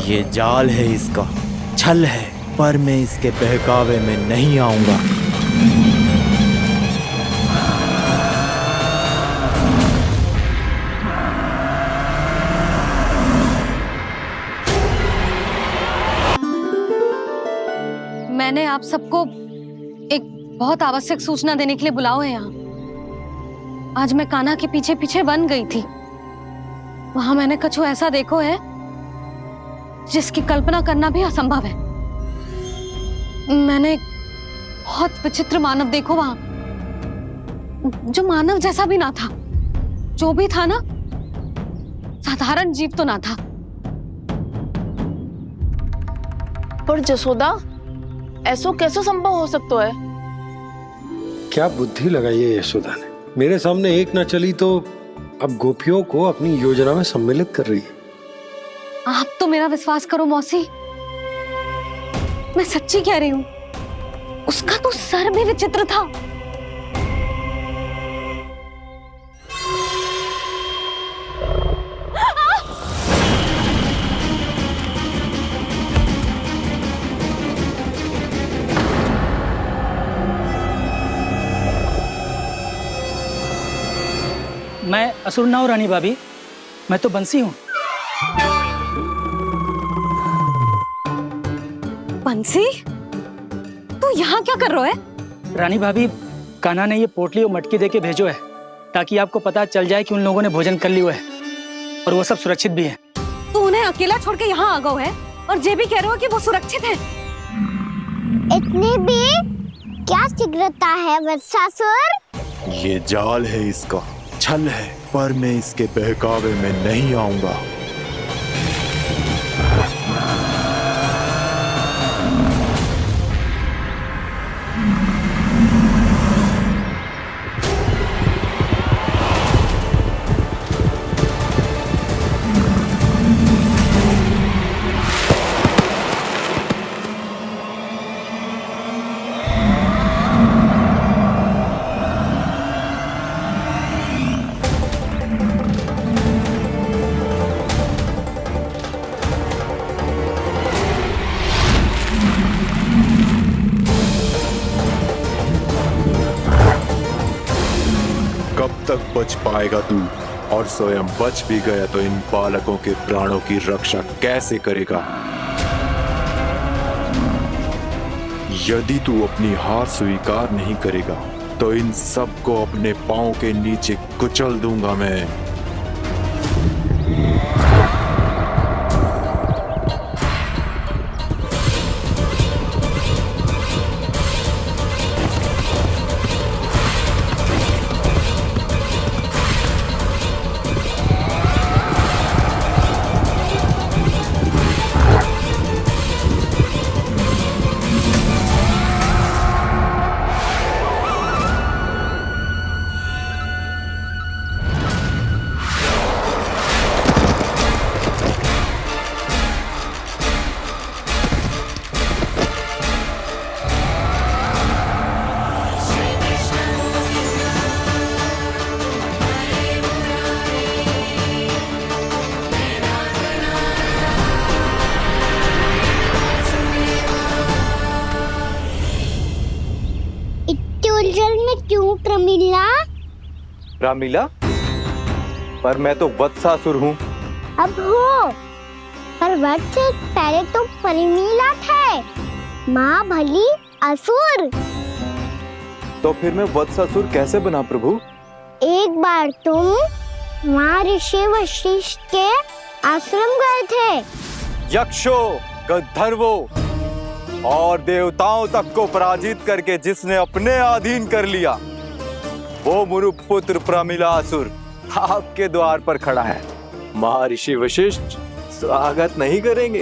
ये जाल है इसका, छल है, पर मैं इसके बहकावे में नहीं आऊंगा। मैंने आप सबको एक बहुत आवश्यक सूचना देने के लिए बुलाओ है यहाँ। आज मैं कान्हा के पीछे पीछे वन गई थी, वहां मैंने कछु ऐसा देखो है जिसकी कल्पना करना भी असंभव है। मैंने बहुत विचित्र मानव देखो वहां, जो मानव जैसा भी ना था, जो भी था ना साधारण जीव तो ना था। पर जसोदा, ऐसा कैसे संभव हो सकता है? क्या बुद्धि लगाई है यशोदा ने, मेरे सामने एक न चली तो अब गोपियों को अपनी योजना में सम्मिलित कर रही है। आप तो मेरा विश्वास करो मौसी, मैं सच्ची कह रही हूँ, उसका तो सर भी विचित्र था। मैं असुर ना हूं रानी भाभी, मैं तो बंसी हूँ। बंसी, तू यहाँ क्या कर रहा है? रानी भाभी, कान्हा ने ये पोटली और मटकी देके भेजो है। ताकि आपको पता चल जाए कि उन लोगों ने भोजन कर लिया है और वो सब सुरक्षित भी है। तू उन्हें अकेला छोड़ के यहाँ आ गए है और जे भी कह रहे हो कि वो सुरक्षित है। इतनी भी क्या शीघ्रता है वत्सासुर? ये जाल है, इसका छल है, पर मैं इसके बहकावे में नहीं आऊंगा। कब तक बच पाएगा तू? और स्वयं बच भी गया तो इन बालकों के प्राणों की रक्षा कैसे करेगा? यदि तू अपनी हार स्वीकार नहीं करेगा तो इन सबको अपने पांव के नीचे कुचल दूंगा मैं। उलझन में क्यों प्रमिला? रामीला, पर मैं तो वत्सासुर हूँ। अब हो, पर वत्स से पहले तो प्रमिला थे, माँ भली असुर। तो फिर मैं वत्सासुर कैसे बना प्रभु? एक बार तुम माँ ऋषि वशिष्ठ के आश्रम गए थे। यक्षों, गंधर्वों और देवताओं तक को पराजित करके जिसने अपने अधीन कर लिया, वो मुरुपुत्र प्रमिलासुर आपके द्वार पर खड़ा है। महर्षि वशिष्ठ स्वागत नहीं करेंगे?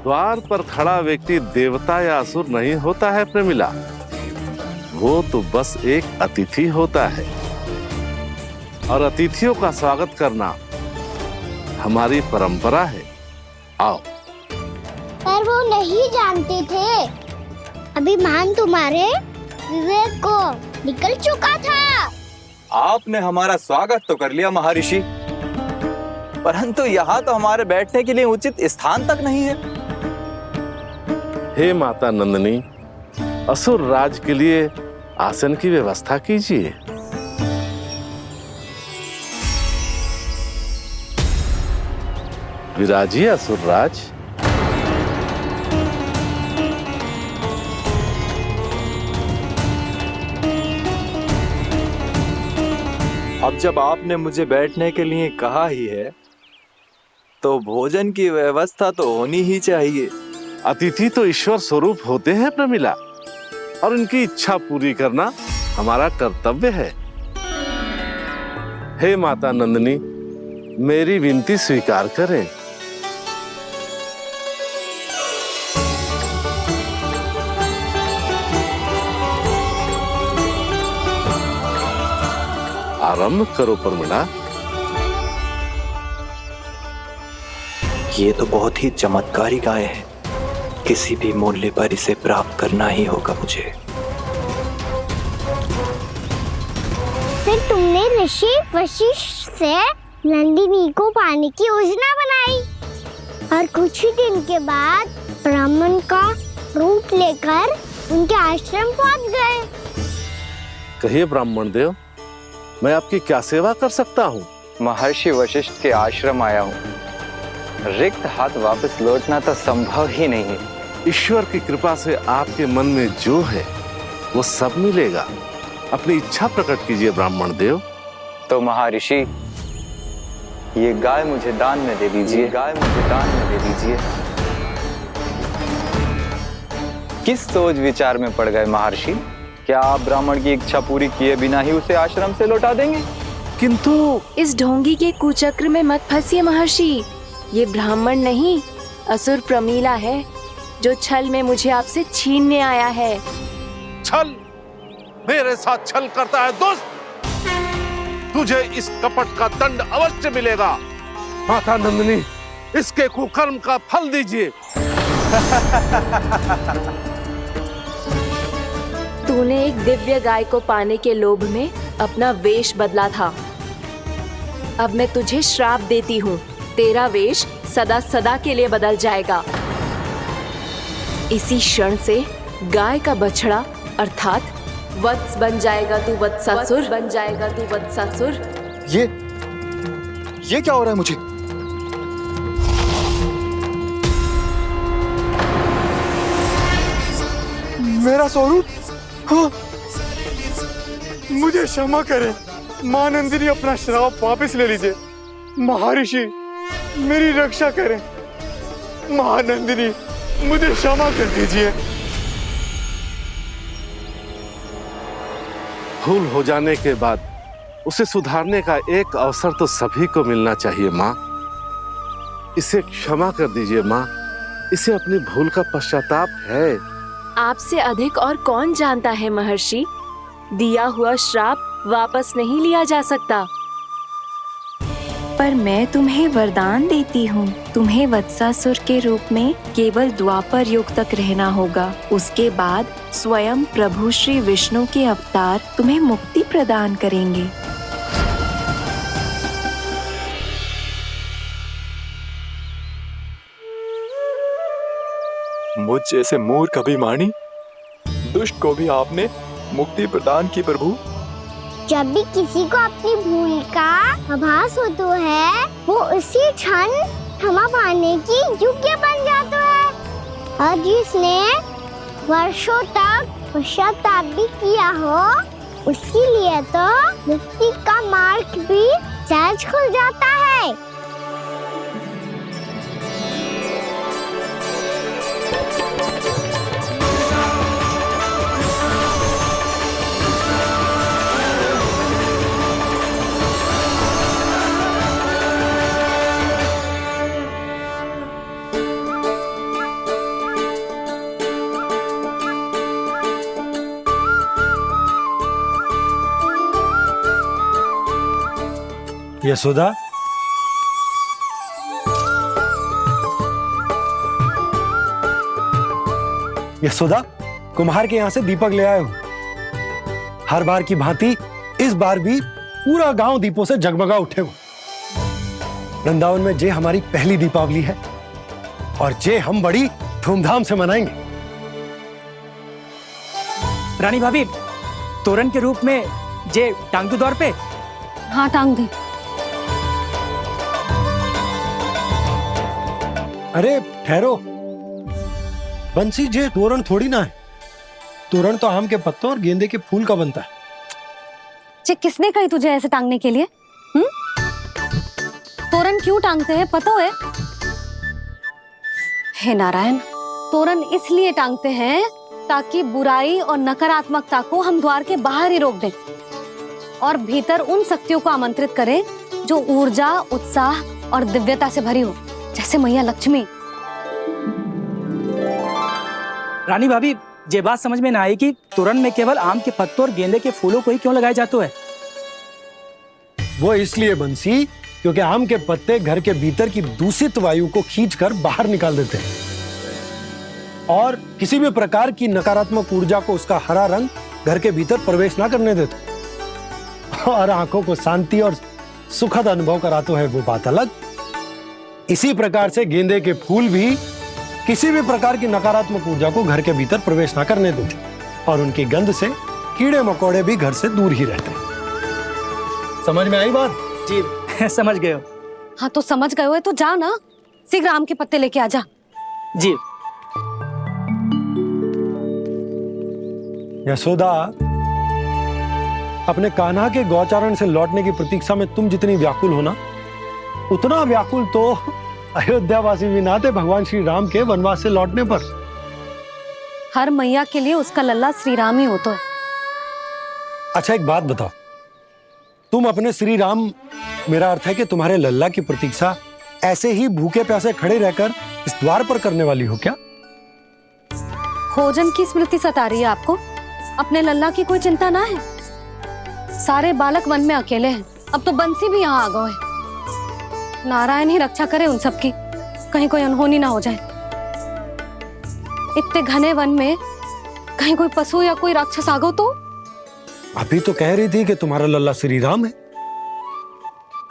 द्वार पर खड़ा व्यक्ति देवता या असुर नहीं होता है प्रमिला, वो तो बस एक अतिथि होता है और अतिथियों का स्वागत करना हमारी परंपरा है। आओ। पर वो नहीं जानते थे, अभिमान तुम्हारे विवेक को निकल चुका था। आपने हमारा स्वागत तो कर लिया महर्षि, परंतु यहाँ तो हमारे बैठने के लिए उचित स्थान तक नहीं है। हे माता नंदिनी, असुर राज के लिए आसन की व्यवस्था कीजिए। विराजिए असुर राज। अब जब आपने मुझे बैठने के लिए कहा ही है, तो भोजन की व्यवस्था तो होनी ही चाहिए। अतिथि तो ईश्वर स्वरूप होते हैं प्रमिला, और उनकी इच्छा पूरी करना हमारा कर्तव्य है। हे माता नंदिनी, मेरी विनती स्वीकार करें। आरंभ करो प्रमिला। ये तो बहुत ही चमत्कारी गाय है, किसी भी मूल्य पर इसे प्राप्त करना ही होगा मुझे। फिर तुमने ऋषि वशिष्ठ से नंदिनी को पाने की योजना बनाई और कुछ ही दिन के बाद ब्राह्मण का रूप लेकर उनके आश्रम पहुंच गए। कहिए ब्राह्मण देव, मैं आपकी क्या सेवा कर सकता हूँ? महर्षि वशिष्ठ के आश्रम आया हूँ, रिक्त हाथ वापस लौटना तो संभव ही नहीं है। ईश्वर की कृपा से आपके मन में जो है वो सब मिलेगा। अपनी इच्छा प्रकट कीजिए ब्राह्मण देव। तो महर्षि, ये गाय मुझे दान में दे दीजिए, गाय मुझे दान में दे दीजिए। किस सोच विचार में पड़ गए महर्षि? क्या आप ब्राह्मण की इच्छा पूरी किए बिना ही उसे आश्रम से लौटा देंगे? किंतु इस ढोंगी के कुचक्र में मत फंसिए महर्षि। ये ब्राह्मण नहीं, असुर प्रमीला है, जो छल में मुझे आपसे छीनने आया है। छल? मेरे साथ छल करता है दुष्ट? तुझे इस कपट का दंड अवश्य मिलेगा। माता नंदिनी, इसके कुकर्म का फल दीजिए। तूने एक दिव्य गाय को पाने के लोभ में अपना वेश बदला था। अब मैं तुझे श्राप देती हूँ, तेरा वेश सदा सदा के लिए बदल जाएगा। इसी क्षण से गाय का बछड़ा अर्थात वत्स बन जाएगा तू, वत्सासुर बन जाएगा तू, वत्सासुर। ये क्या हो रहा है मुझे? मेरा स्वरूप? हाँ। मुझे क्षमा करें मां नंदिनी, अपना श्राप वापस ले लीजिए। महर्षि, मेरी रक्षा करें। महानंदिनी, मुझे क्षमा कर दीजिए। भूल हो जाने के बाद उसे सुधारने का एक अवसर तो सभी को मिलना चाहिए माँ। इसे क्षमा कर दीजिए माँ, इसे अपनी भूल का पश्चाताप है। आपसे अधिक और कौन जानता है महर्षि, दिया हुआ श्राप वापस नहीं लिया जा सकता। पर मैं तुम्हें वरदान देती हूँ, तुम्हें वत्सासुर के रूप में केवल द्वापर युग तक रहना होगा। उसके बाद स्वयं प्रभु श्री विष्णु के अवतार तुम्हें मुक्ति प्रदान करेंगे। मुझ जैसे मूर्ख अभिमानी दुष्ट को भी आपने मुक्ति प्रदान की प्रभु। जब भी किसी को अपनी भूल का आभास होता है, वो उसी क्षण क्षमा पाने की योग्य बन जाता है। और जिसने वर्षों तक पश्चाताप भी किया हो, उसके लिए तो मुक्ति का मार्ग भी सहज खुल जाता है। यशोदा, यशोदा, कुम्हार के यहाँ से दीपक ले आया हूं। हर बार की भांति इस बार भी पूरा गांव दीपों से जगमगा उठे हो। वृंदावन में जे हमारी पहली दीपावली है और जे हम बड़ी धूमधाम से मनाएंगे। रानी भाभी, तोरण के रूप में जे टांग दो द्वार पे। हाँ, टांग दे। अरे ठहरो, बंसी, जे तोरण थोड़ी ना है। तोरण तो आम के पत्तों और गेंदे के फूल का बनता है। जे किसने कही तुझे ऐसे टांगने के लिए? तोरण क्यों टांगते हैं पता है? हे नारायण, तोरण इसलिए टांगते हैं ताकि बुराई और नकारात्मकता को हम द्वार के बाहर ही रोक दें और भीतर उन शक्तियों को आमंत्रित करें जो ऊर्जा, उत्साह और दिव्यता से भरी हो, जैसे मैया लक्ष्मी। रानी भाभी, ये बात समझ में ना आई कि तोरण में केवल आम के पत्तों और गेंदे के फूलों को ही क्यों लगाया जाता है? वो इसलिए बंसी, क्योंकि आम के पत्ते घर के भीतर की दूषित वायु को खींचकर बाहर निकाल देते हैं और किसी भी प्रकार की नकारात्मक ऊर्जा को उसका हरा रंग घर के भीतर प्रवेश ना करने देते और आंखों को शांति और सुखद अनुभव कराते है, वो बात अलग। इसी प्रकार से गेंदे के फूल भी किसी भी प्रकार की नकारात्मक ऊर्जा को घर के भीतर प्रवेश ना करने देते और उनकी गंध से कीड़े मकोड़े भी घर से दूर ही रहते हैं। समझ में आई बात? जी, समझ गए हो। हाँ, तो समझ गए हो तो जा ना, शीघ्र आम के पत्ते लेके आजा। जी। यशोदा, अपने कान्हा के गौचारण से लौटने की प्रतीक्षा में तुम जितनी व्याकुल हो ना, उतना व्याकुल तो अयोध्यावासी भी ना थे भगवान श्री राम के वनवास से लौटने पर। हर मैया के लिए उसका लल्ला श्री राम ही होता है। अच्छा एक बात बताओ, तुम अपने श्री राम, मेरा अर्थ है कि तुम्हारे लल्ला की प्रतीक्षा ऐसे ही भूखे प्यासे खड़े रहकर इस द्वार पर करने वाली हो क्या? भोजन की स्मृति सता रही है आपको? अपने लल्ला की कोई चिंता ना है। सारे बालक वन में अकेले हैं, अब तो बंसी भी यहाँ आ गए हैं। नारायण ही रक्षा करे उन सबकी, कहीं कोई अनहोनी ना हो जाए। इतने घने वन में कहीं कोई पशु या कोई राक्षस आ गो तो? अभी तो कह रही थी कि तुम्हारा लल्ला श्री राम है।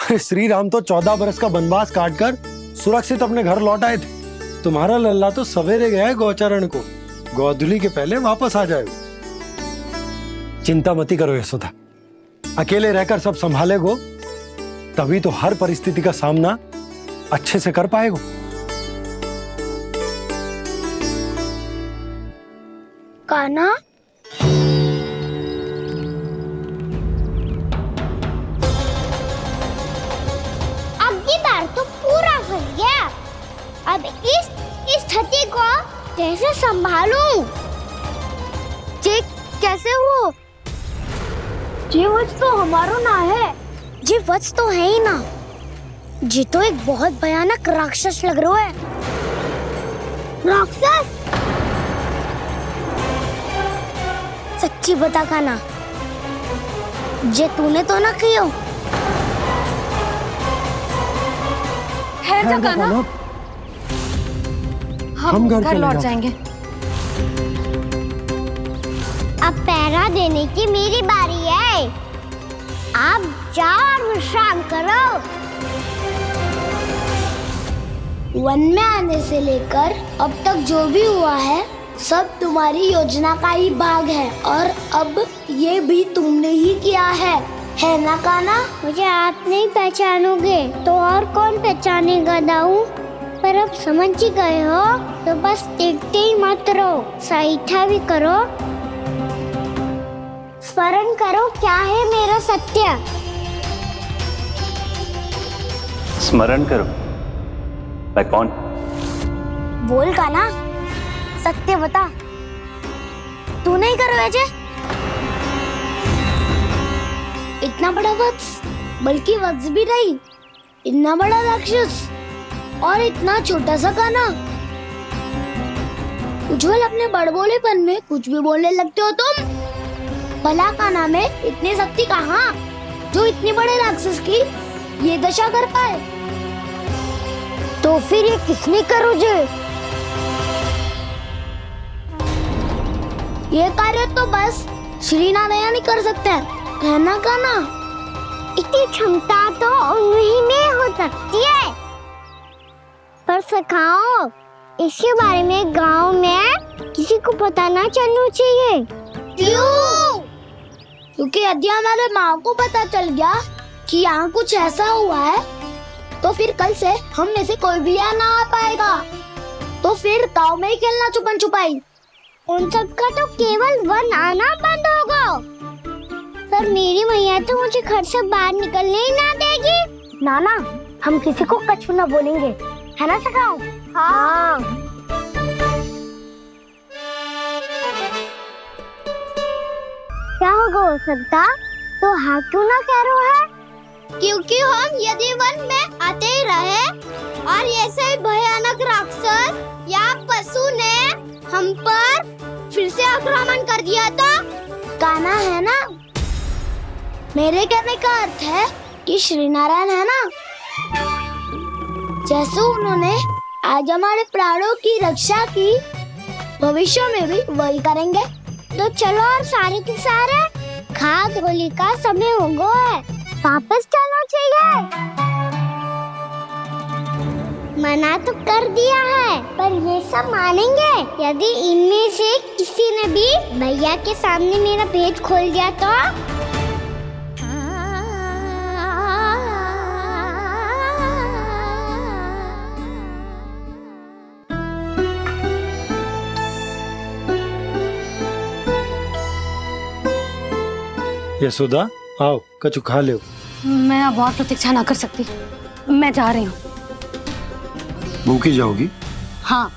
अरे श्री राम तो 14 बरस का वनवास काटकर सुरक्षित अपने घर लौट आए थे। तुम्हारा लल्ला तो सवेरे गया है गौचरण को, गोधूली के पहले वापस आ जाएगा। चिंता मती करो यशोदा, अकेले रहकर सब संभालेगो तभी तो हर परिस्थिति का सामना अच्छे से कर पाएगो। कान्हा, अब की बार तो पूरा फंस गया। अब इस स्थिति को कैसे संभालूं? जी कैसे हो? जी वत्स तो हमारो ना है। जी वत्स तो है ही ना। जी तो एक बहुत भयानक राक्षस लग रहा है। राक्षस? सच्ची बता कान्हा, जे तूने तो ना कियो? ठहर जा कान्हा, हम घर लौट जाएंगे। अब पहरा देने की मेरी बारी है। आप जाओ और विश्राम करो। वन में आने से लेकर अब तक जो भी हुआ है सब तुम्हारी योजना का ही भाग है, और अब ये भी तुमने ही किया है ना कान्हा? मुझे आप नहीं पहचानोगे तो और कौन पहचानेगा दाऊ? पर अब समझ ही गए हो तो बस देखते ही मत रहो, सहीठा भी करो। स्मरण करो क्या है मेरा सत्य। स्मरण करो? मैं कौन? बोल कान्हा, सत्य बता। तू नहीं करो अजय? इतना बड़ा वत्स, बल्कि वत्स भी नहीं, इतना बड़ा राक्षस और इतना छोटा सा कान्हा। उज्जवल अपने बड़बोलेपन में कुछ भी बोलने लगते हो तुम। भला कान्हा में इतनी शक्ति कहाँ जो इतनी बड़े राक्षस की ये दशा कर पाए? तो फिर ये किसने करो जे? ये कार्य तो बस श्री नारायण ही कर सकते हैं, है ना कान्हा? इतनी क्षमता तो उन्हीं में हो सकती है, पर सखाओ इसके बारे में गांव में किसी को पता ना चलना चाहिए। क्यों? क्योंकि यदि हमारे माँ को पता चल गया कि यहाँ कुछ ऐसा हुआ है तो फिर कल से हम में से कोई भी यहाँ ना आ पाएगा। तो फिर गांव में ही खेलना छुपन छुपाई। उन सब का तो केवल वन आना बंद होगा, पर मेरी मैया तो मुझे घर से बाहर निकलने ही ना देगी। नाना, हम किसी को कछु ना बोलेंगे, है ना सखाओ? हाँ। क्या होगा हो सकता? तो हाँ क्यों ना कह रहा है? क्योंकि हम यदि वन में आते ही रहे और ऐसे भयानक राक्षस या पशु ने हम पर फिर से आक्रमण कर दिया तो? कान्हा है ना, मेरे कहने का अर्थ है कि श्री नारायण है ना, जैसे उन्होंने आज हमारे प्राणों की रक्षा की, भविष्य में भी वही करेंगे। तो चलो और सारे के सारे खाद होली का समय हो गया है, वापस चलना चाहिए। मना तो कर दिया है, पर ये सब मानेंगे यदि इनमें से किसी ने भी भैया के सामने मेरा पेट खोल दिया तो? यशोदा आओ कछु खा ले। मैं अब और प्रतीक्षा ना कर सकती, मैं जा रही हूँ। भूखी जाओगी? हाँ।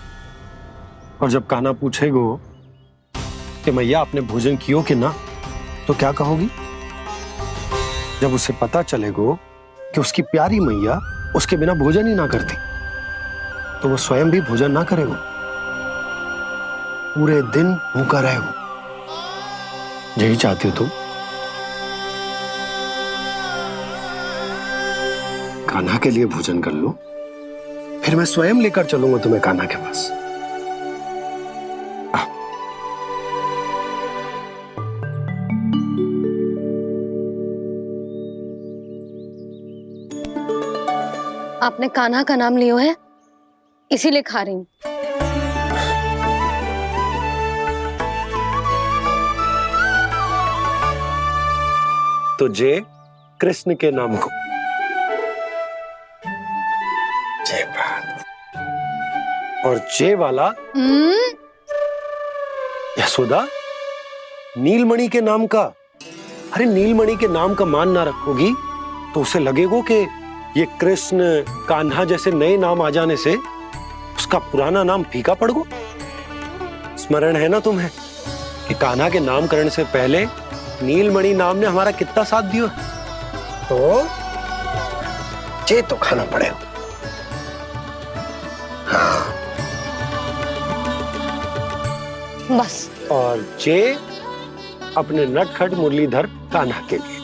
और जब कान्हा पूछेगो कि मैया आपने भोजन कियो कि ना, तो क्या कहोगी? जब उसे पता चलेगो कि उसकी प्यारी मैया उसके बिना भोजन ही ना करती, तो वो स्वयं भी भोजन ना करेगो, पूरे दिन भूखा रहेगो। यही चाहती हो तुम? कान्हा के लिए भोजन कर लो, फिर मैं स्वयं लेकर चलूंगा तुम्हें कान्हा के पास। आपने कान्हा का नाम लियो है, इसीलिए खा रही हूँ। तो जय कृष्ण के नाम को। जय बात। और जय वाला यशोदा नीलमणि के नाम का। अरे नीलमणि के नाम का मान ना रखोगी तो उसे लगेगा कि ये कृष्ण कान्हा जैसे नए नाम आ जाने से उसका पुराना नाम फीका पड़ गो। स्मरण है ना तुम्हें कि कान्हा के नामकरण से पहले नीलमणि नाम ने हमारा कितना साथ दिया? तो जे तो खाना पड़ेगा। हाँ। बस। और जे अपने नटखट मुरलीधर कान्हा के लिए।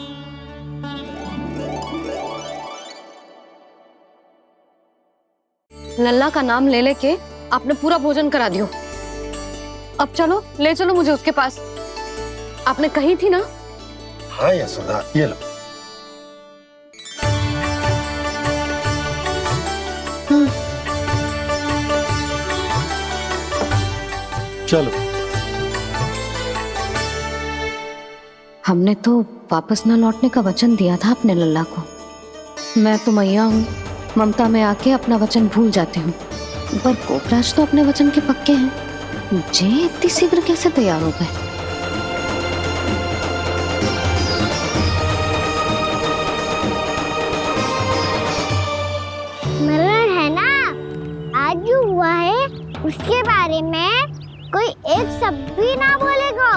लल्ला का नाम ले लेके आपने पूरा भोजन करा दियो। अब चलो, ले चलो मुझे उसके पास। आपने कही थी ना? हाँ यशोदा, ये लो। चलो। हमने तो वापस ना लौटने का वचन दिया था अपने लल्ला को। मैं तो मैया हूँ, ममता में आके अपना वचन भूल जाती हूँ, पर गोपराज तो अपने वचन के पक्के हैं। जे इतनी शीघ्र कैसे तैयार हो गए? मरण है ना, आज जो हुआ है उसके बारे में कोई एक शब्द भी ना बोलेगा।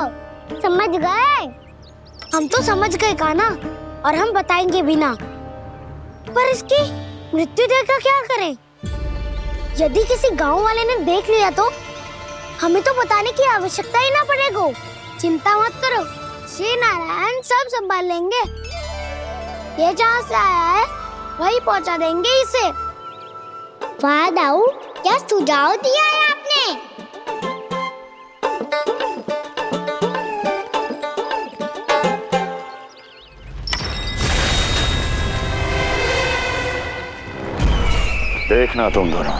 समझ गए? हम तो समझ गए कान्हा, और हम बताएंगे भी ना। पर इसकी मृत्यु देखकर क्या करें? यदि किसी गांव वाले ने देख लिया तो हमें तो बताने की आवश्यकता ही ना पड़ेगा। चिंता मत करो, श्री नारायण सब संभाल लेंगे। ये जहाँ से आया है वही पहुँचा देंगे इसे। वाह दाऊ, क्या सुझाव दिया है आपने? देखना तुम दोनों,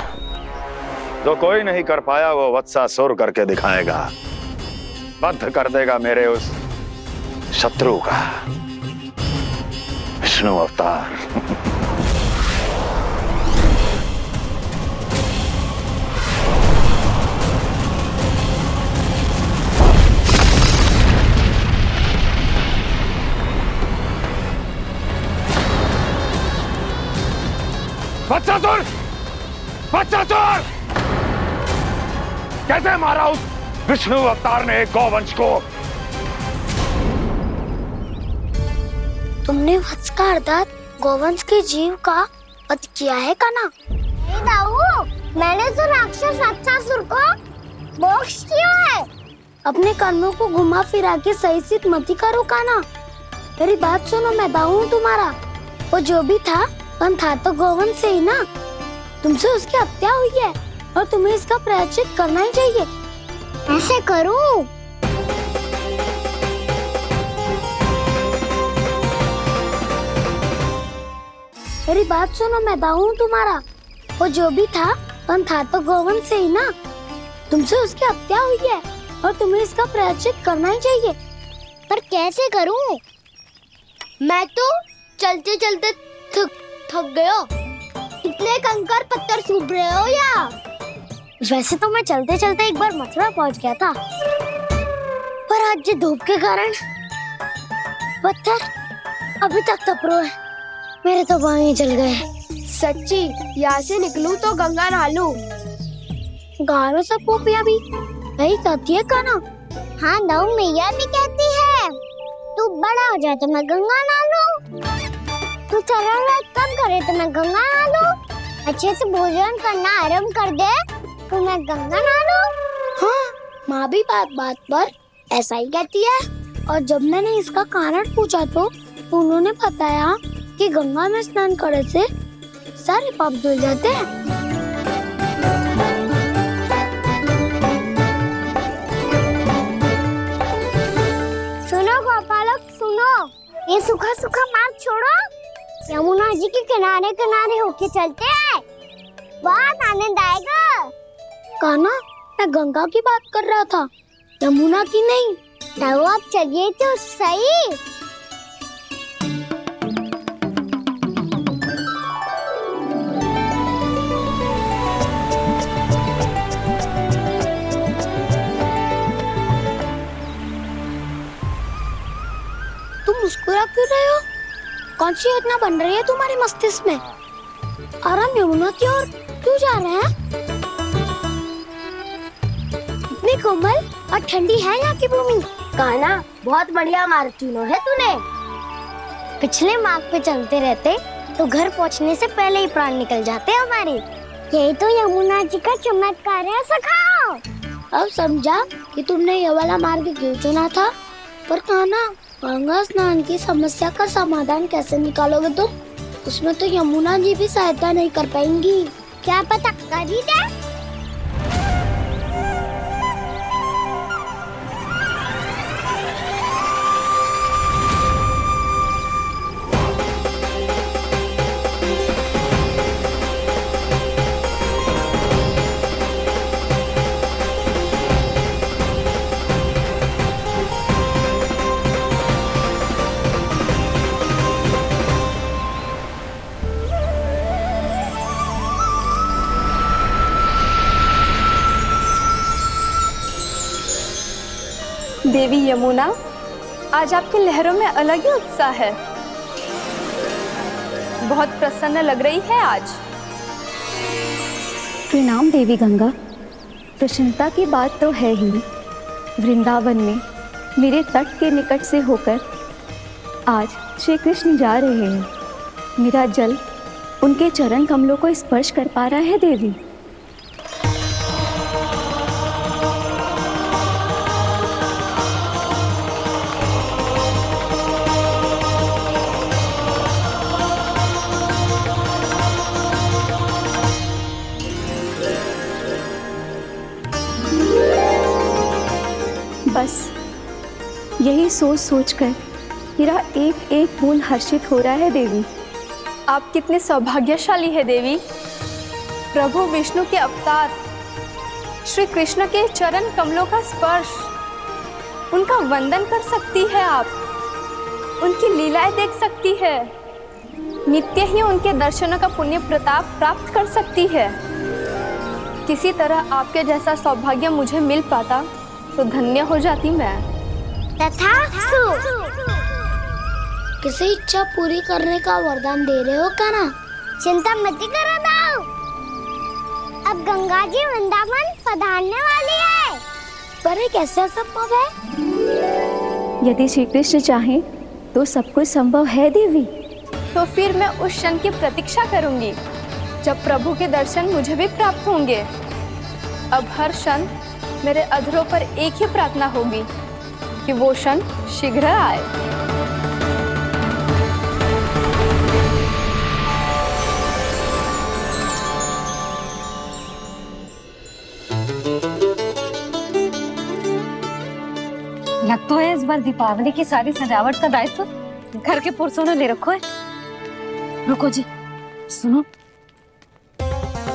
जो कोई नहीं कर पाया वो वत्सासुर करके दिखाएगा। बद्ध कर देगा मेरे उस शत्रु का विष्णु अवतार। वत्सासुर! वत्सासुर! कैसे मारा उस विष्णु अवतार ने गौवंश को? तुमने वत्स का अर्थात गौवंश के जीव का वध किया है कान्हा? नहीं दाऊ, मैंने तो राक्षस वत्सासुर को मोक्ष किया है। अपने कर्मों को घुमा फिरा के सही सिद्ध मत करो कान्हा। मेरी बात सुनो, मैं दाऊ हूँ तुम्हारा। वो जो भी था पर था तो गौवंश से ही ना। तुमसे उसकी हत्या हुई है और तुम्हें इसका प्रायश्चित करना ही चाहिए। ऐसे करूं? मेरी बात सुनो, मैं दाऊ हूँ तुम्हारा। वो जो भी था पर था तो गौवंश से ही ना। तुमसे उसकी हत्या हुई है और तुम्हें इसका प्रायश्चित करना ही चाहिए। पर कैसे करूं? मैं तो चलते चलते थक गया। इतने कंकर पत्थर सूख रहे हो या? वैसे तो मैं चलते चलते एक बार मथुरा पहुंच गया था, पर आज ये धूप के कारण पत्थर अभी तक तपरो है, मेरे तो बाएं ही जल गए। सच्ची यहाँ से निकलूं तो गंगा नहा लूं। गारो सब पोपिया भी यही कहती है काना। हाँ नौ मैया भी कहती है तू बड़ा हो जाए तो मैं गंगा नहा लूं, तू चरण कम करे तो मैं गंगा नहा लूं, अच्छे से भोजन करना आरंभ कर दे तो मैं गंगा नहा लूं। हाँ माँ भी बात बात पर ऐसा ही कहती है। और जब मैंने इसका कारण पूछा तो उन्होंने बताया कि गंगा में स्नान करने से सारे पाप धुल जाते हैं। सुनो गोपालक सुनो, ये सूखा सूखा मार्ग छोड़ो, यमुना जी के किनारे किनारे होके चलते हैं, बहुत आनंद आएगा। कान्हा मैं गंगा की बात कर रहा था, यमुना की नहीं। तो आप चलिए तो सही। तुम मुस्कुरा क्यों रहे हो? कौन सी योजना बन रही है तुम्हारे मस्तिष्क में? और हम यमुना की ओर क्यों जा रहे हैं? इतनी कोमल और ठंडी है यहाँ की भूमि। कान्हा बहुत बढ़िया मार्ग चुना है तूने। पिछले मार्ग पे चलते रहते तो घर पहुँचने से पहले ही प्राण निकल जाते हमारे। यही तो यमुना जी का चमत्कार है सखाओ। अब समझा कि तुमने ये वाला मार्ग क्यों चुना था। पर कान्हा गंगा स्नान की समस्या का समाधान कैसे निकालोगे तुम? उसमें तो यमुना जी भी सहायता नहीं कर पाएंगी। क्या पता कर ही दे। देवी यमुना, आज आपकी लहरों में अलग ही उत्साह है। बहुत प्रसन्न लग रही है आज। प्रणाम देवी गंगा। प्रसन्नता की बात तो है ही। वृंदावन में मेरे तट के निकट से होकर आज श्री कृष्ण जा रहे हैं। मेरा जल उनके चरण कमलों को स्पर्श कर पा रहा है देवी। बस यही सोच सोचकर मेरा एक एक बूंद हर्षित हो रहा है देवी। आप कितने सौभाग्यशाली है देवी। प्रभु विष्णु के अवतार श्री कृष्ण के चरण कमलों का स्पर्श, उनका वंदन कर सकती है आप, उनकी लीलाएं देख सकती है, नित्य ही उनके दर्शनों का पुण्य प्रताप प्राप्त कर सकती है। किसी तरह आपके जैसा सौभाग्य मुझे मिल पाता तो धन्य हो जाती मैं। तथास्तु। किसी इच्छा पूरी करने का वरदान दे रहे हो कान्हा? चिंता मत करो दाऊ, अब गंगा जी वृंदावन पधारने वाली है। पर ये कैसे संभव है? यदि श्री कृष्ण चाहे तो सब कुछ संभव है देवी। तो फिर मैं उस क्षण की प्रतीक्षा करूंगी जब प्रभु के दर्शन मुझे भी प्राप्त होंगे। अब हर क्षण मेरे अधरों पर एक ही प्रार्थना होगी कि वो क्षण शीघ्र आए। लग तो है इस बार दीपावली की सारी सजावट का दायित्व घर के पुरुषों ने ले रखो है। रुको जी, सुनो,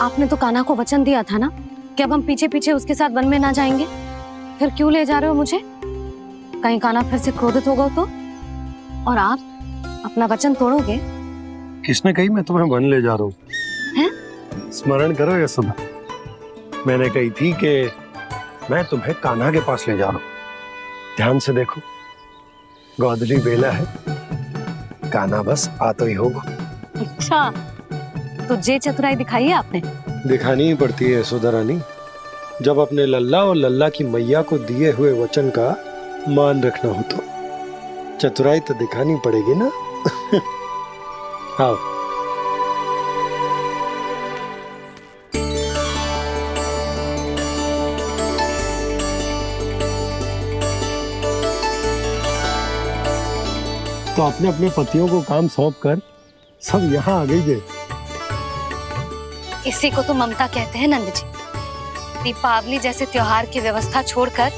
आपने तो कान्हा को वचन दिया था ना कि अब हम पीछे पीछे उसके साथ वन में ना जाएंगे। फिर क्यों ले जा रहे हो मुझे? कहीं कान्हा फिर से क्रोधित होगा तो? और आप अपना वचन तोड़ोगे? किसने कही मैं तुम्हें वन ले जा रहा हूँ? स्मरण करो यशोदा, मैंने कही थी कि मैं तुम्हें कान्हा के पास ले जा रहा हूँ। ध्यान से देखो, गोदली बेला है, काना बस आ तो ही होगा। अच्छा, तो जे चतुराई दिखाई है आपने? दिखानी ही पड़ती है यशोदा रानी, जब अपने लल्ला और लल्ला की मैया को दिए हुए वचन का मान रखना हो तो चतुराई तो दिखानी पड़ेगी ना। आओ। तो अपने अपने पतियों को काम सौंप कर सब यहाँ आ गई है। इसी को तो ममता कहते हैं नंद जी। दीपावली जैसे त्योहार की व्यवस्था छोड़कर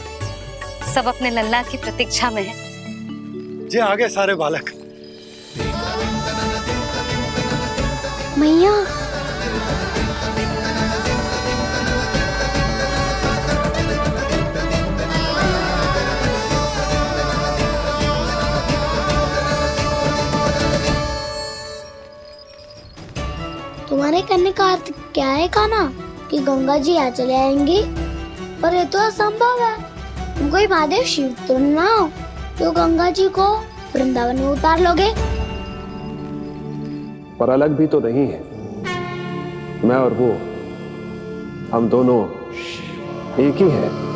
सब अपने लल्ला की प्रतीक्षा में हैं। जे आगे सारे बालक। मैया तुम्हारे करने का अर्थ क्या है काना? कि गंगा जी यहाँ चले आएंगी? पर ये तो असंभव है। तुम कोई महादेव शिव तो ना हो तो गंगा जी को वृंदावन में उतार लोगे? पर अलग भी तो नहीं है। मैं और वो, हम दोनों एक ही हैं।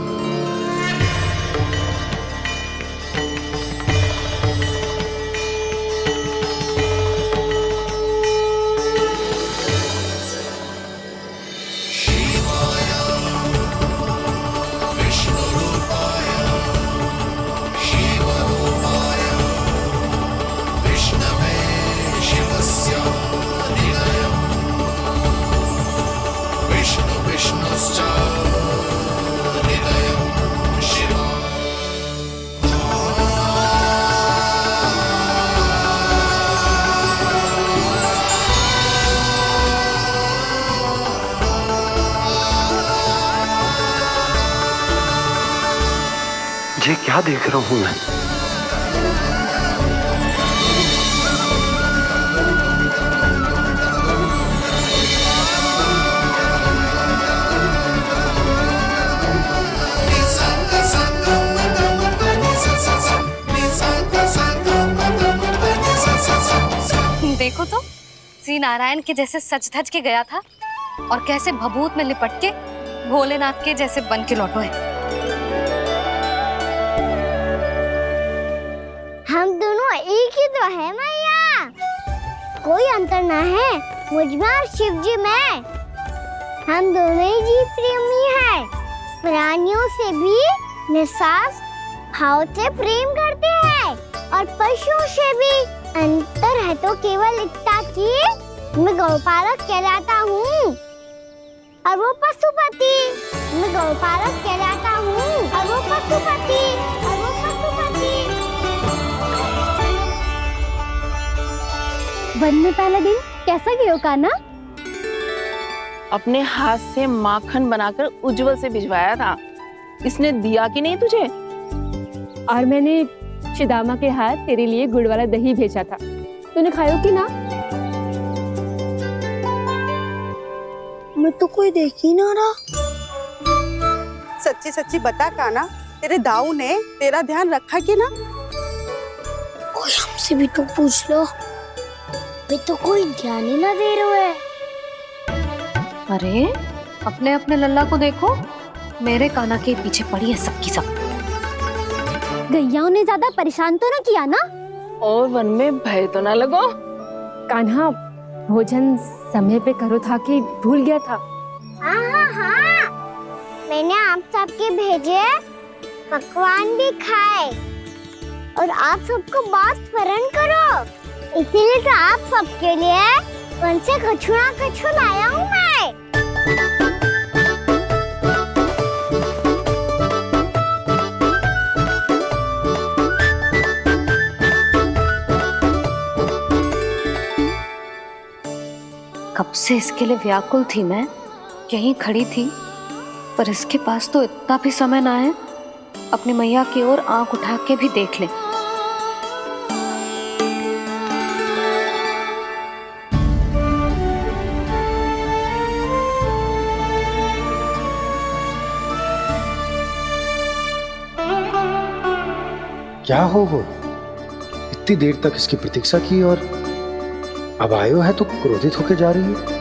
ये क्या देख रहा हूं मैं? देखो तो श्री नारायण के जैसे सज धज के गया था और कैसे भभूत में लिपट के भोलेनाथ के जैसे बन के लौटो है। हम दोनों एक ही तो है मैया, कोई अंतर ना है मुझ में और शिव जी में। हम दोनों ही जीव प्रेमी हैं, प्राणियों से भी निस्वार्थ भाव से प्रेम करते हैं और पशुओं से भी। अंतर है तो केवल इतना कि मैं गौपालक कहलाता हूँ और वो पशुपति। मैं गौपालक कहलाता हूँ और वो पशुपति। वन में पहला दिन कैसा गया काना? अपने हाथ से माखन बनाकर उज्जवल से भिजवाया था। इसने दिया कि नहीं तुझे? और मैंने शिदामा के हाथ तेरे लिए गुड़ वाला दही भेजा था, तूने खाया कि ना? मैं तो कोई देख ही ना रहा। सच्ची सच्ची बता काना, तेरे दाऊ ने तेरा ध्यान रखा कि ना? कोई हमसे भी तो पूछ लो, वे तो कोई ध्यान ही ना दे रहे हैं। अरे अपने अपने लल्ला को देखो, मेरे काना के पीछे पड़ी है सबकी सब। गैयाओं ने ज्यादा परेशान तो ना किया ना? और वन में भय तो ना लगो? कान्हा भोजन समय पे करो था कि भूल गया था? हाँ, मैंने आप सबके भेजे पकवान भी खाए और आप सबको बात स्मरण करो, इसीलिए तो आप सबके लिए वन से कछु लाया हूँ मैं। कब से इसके लिए व्याकुल थी मैं, यहीं खड़ी थी, पर इसके पास तो इतना भी समय ना है अपनी मैया की ओर आंख उठा के भी देख ले। क्या हो? इतनी देर तक इसकी प्रतीक्षा की और अब आयो है तो क्रोधित होकर जा रही है।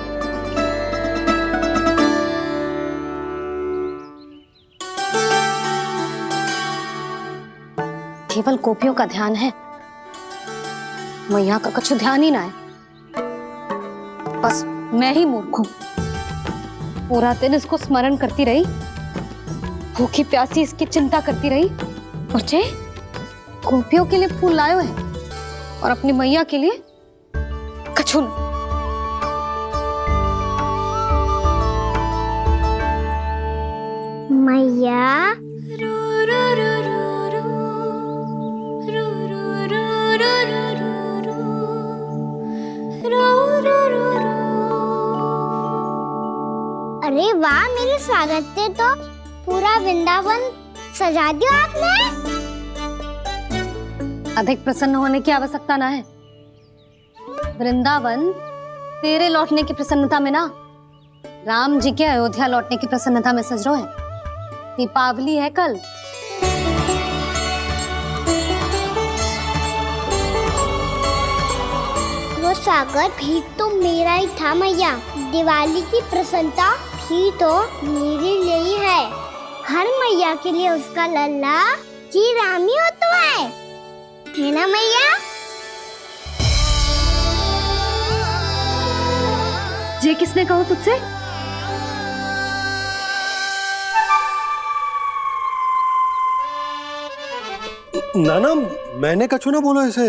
केवल गोपियों का ध्यान है, मैया का कुछ ध्यान ही ना है। बस मैं ही मूर्ख हूं, पूरा दिन इसको स्मरण करती रही, भूखी प्यासी इसकी चिंता करती रही। मुझे गोपियों के लिए फूल लायो है और अपनी मैया के लिए कछु न। मैया अरे वाह, मेरे स्वागत पे तो पूरा वृंदावन सजा दिया आपने। अधिक प्रसन्न होने की आवश्यकता ना है। वृंदावन तेरे लौटने की प्रसन्नता में ना, राम जी के अयोध्या लौटने की प्रसन्नता में सज रहे हैं। दीपावली है कल। वो स्वागत भी तो मेरा ही था मैया। दिवाली की प्रसन्नता भी तो मेरे लिए ही है। हर मैया के लिए उसका लल्ला जी राम ही होता है ना मैया? ये किसने कहा तुझसे? नाना, मैंने कछु ना बोलो इसे।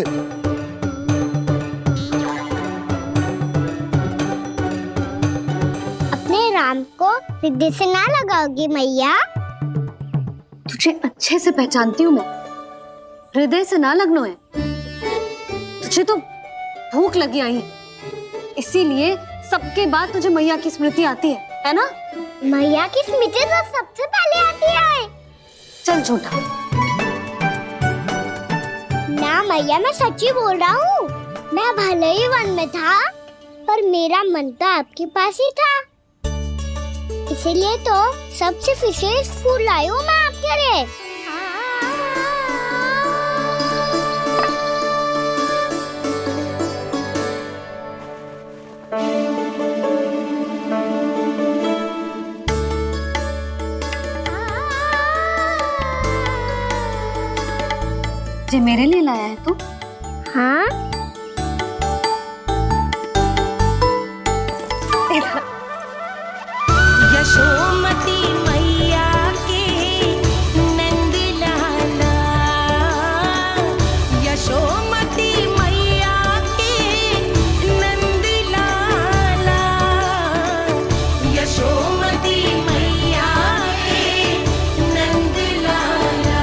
अपने राम को हृदय से ना लगाओगी मैया? तुझे अच्छे से पहचानती हूँ मैं, हृदय से ना लगनो है। तुझे तो भूख लगी आई है, इसीलिए सबके बाद तुझे मैया की स्मृति आती है ना? मैया की स्मृति तो सबसे पहले आती है। चल झूठा। ना मैया, मैं सच्ची बोल रहा हूँ। मैं भले ही वन में था, पर मेरा मन तो आपके पास ही था। इसीलिए तो सबसे विशेष फूल लाई हूँ मैं आपके लिए। ये मेरे लिए लाया है तू? हाँ। यशोमती मैया के नंद लाला, यशोमती मैया के नंद लाला, यशोमती मैया के नंद लाला,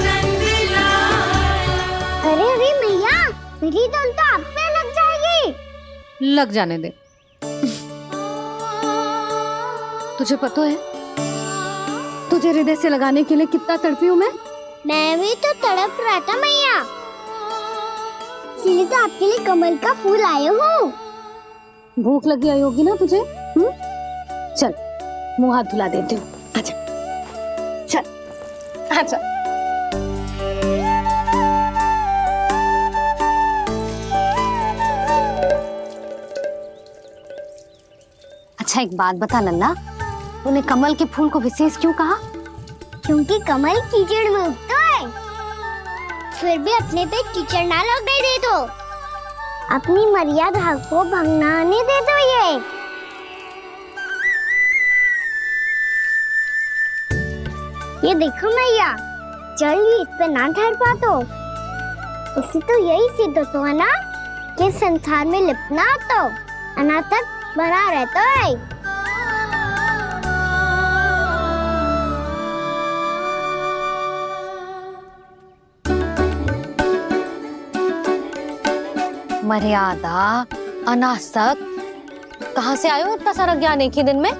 नंद लाला। अरे अरे मैया, मेरी धुन तो आप पे लग जाएगी। लग जाने दे। तुझे पता है तुझे हृदय से लगाने के लिए कितना तड़पी हूँ मैं? मैं भी तो तड़प रहा था मैया, इसलिए तो आपके लिए कमल का फूल आया हूँ। भूख लगी आई होगी ना तुझे? चल मुंह हाथ धुला देती हूँ। आजा, चल आजा। अच्छा एक बात बता लल्ला, तूने कमल के फूल को विशेष क्यों कहा? क्योंकि कमल कीचड़ में उगता है, फिर भी अपने पे कीचड़ ना लगने दे दो। अपनी मर्यादा को भंग ना आने दे दो। ये देखो मैया, जल भी इस पे ना ठहर पा तो इससे तो यही सिद्ध होता है ना कि संसार में लिपना तो अनाथ तक बना रहता है। मर्यादा, अनासक, कहाँ से आयो इतना सारा ज्ञान एक ही दिन में?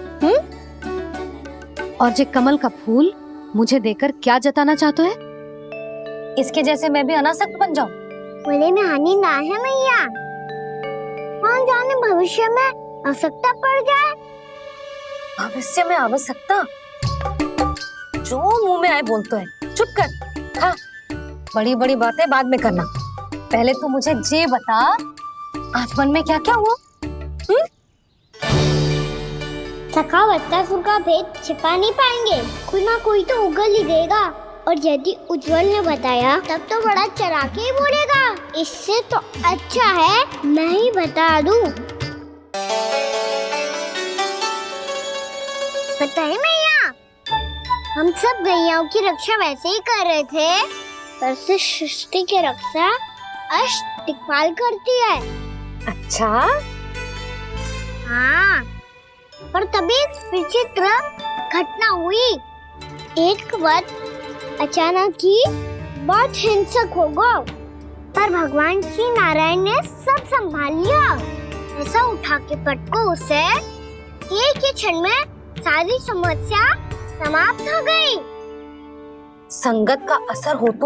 और ये कमल का फूल मुझे देकर क्या जताना चाहते है? इसके जैसे मैं भी अनासक्त बन जाऊं? बोले में हानि ना है मैया, कौन जाने भविष्य में आवश्यकता पड़ जाए। भविष्य में आवश्यकता? जो मुंह में आए बोलते हैं। चुप कर। हाँ, बड़ी बड़ी बातें बाद में करना, पहले तो मुझे ये बता आज वन में क्या क्या हुआ? सखा वत्सासुर का भेद छिपा नहीं पाएंगे, कोई ना कोई तो उगल ही देगा। और यदि उज्जवल ने बताया तब तो बड़ा चला के ही बोलेगा। इससे तो अच्छा है मैं ही बता दूं। पता है मैया, हम सब गैयाओं की रक्षा वैसे ही कर रहे थे, पर से सृष्टि की रक्षा अष्ट दिक्पाल करती है। अच्छा? हाँ, पर तभी विचित्र घटना हुई। एक वक्त अचानक ही बहुत हिंसक हो गया, पर भगवान श्री नारायण ने सब संभाल लिया। ऐसा उठा के पटको उसे, एक ही क्षण में सारी समस्या समाप्त हो गई। संगत का असर हो तो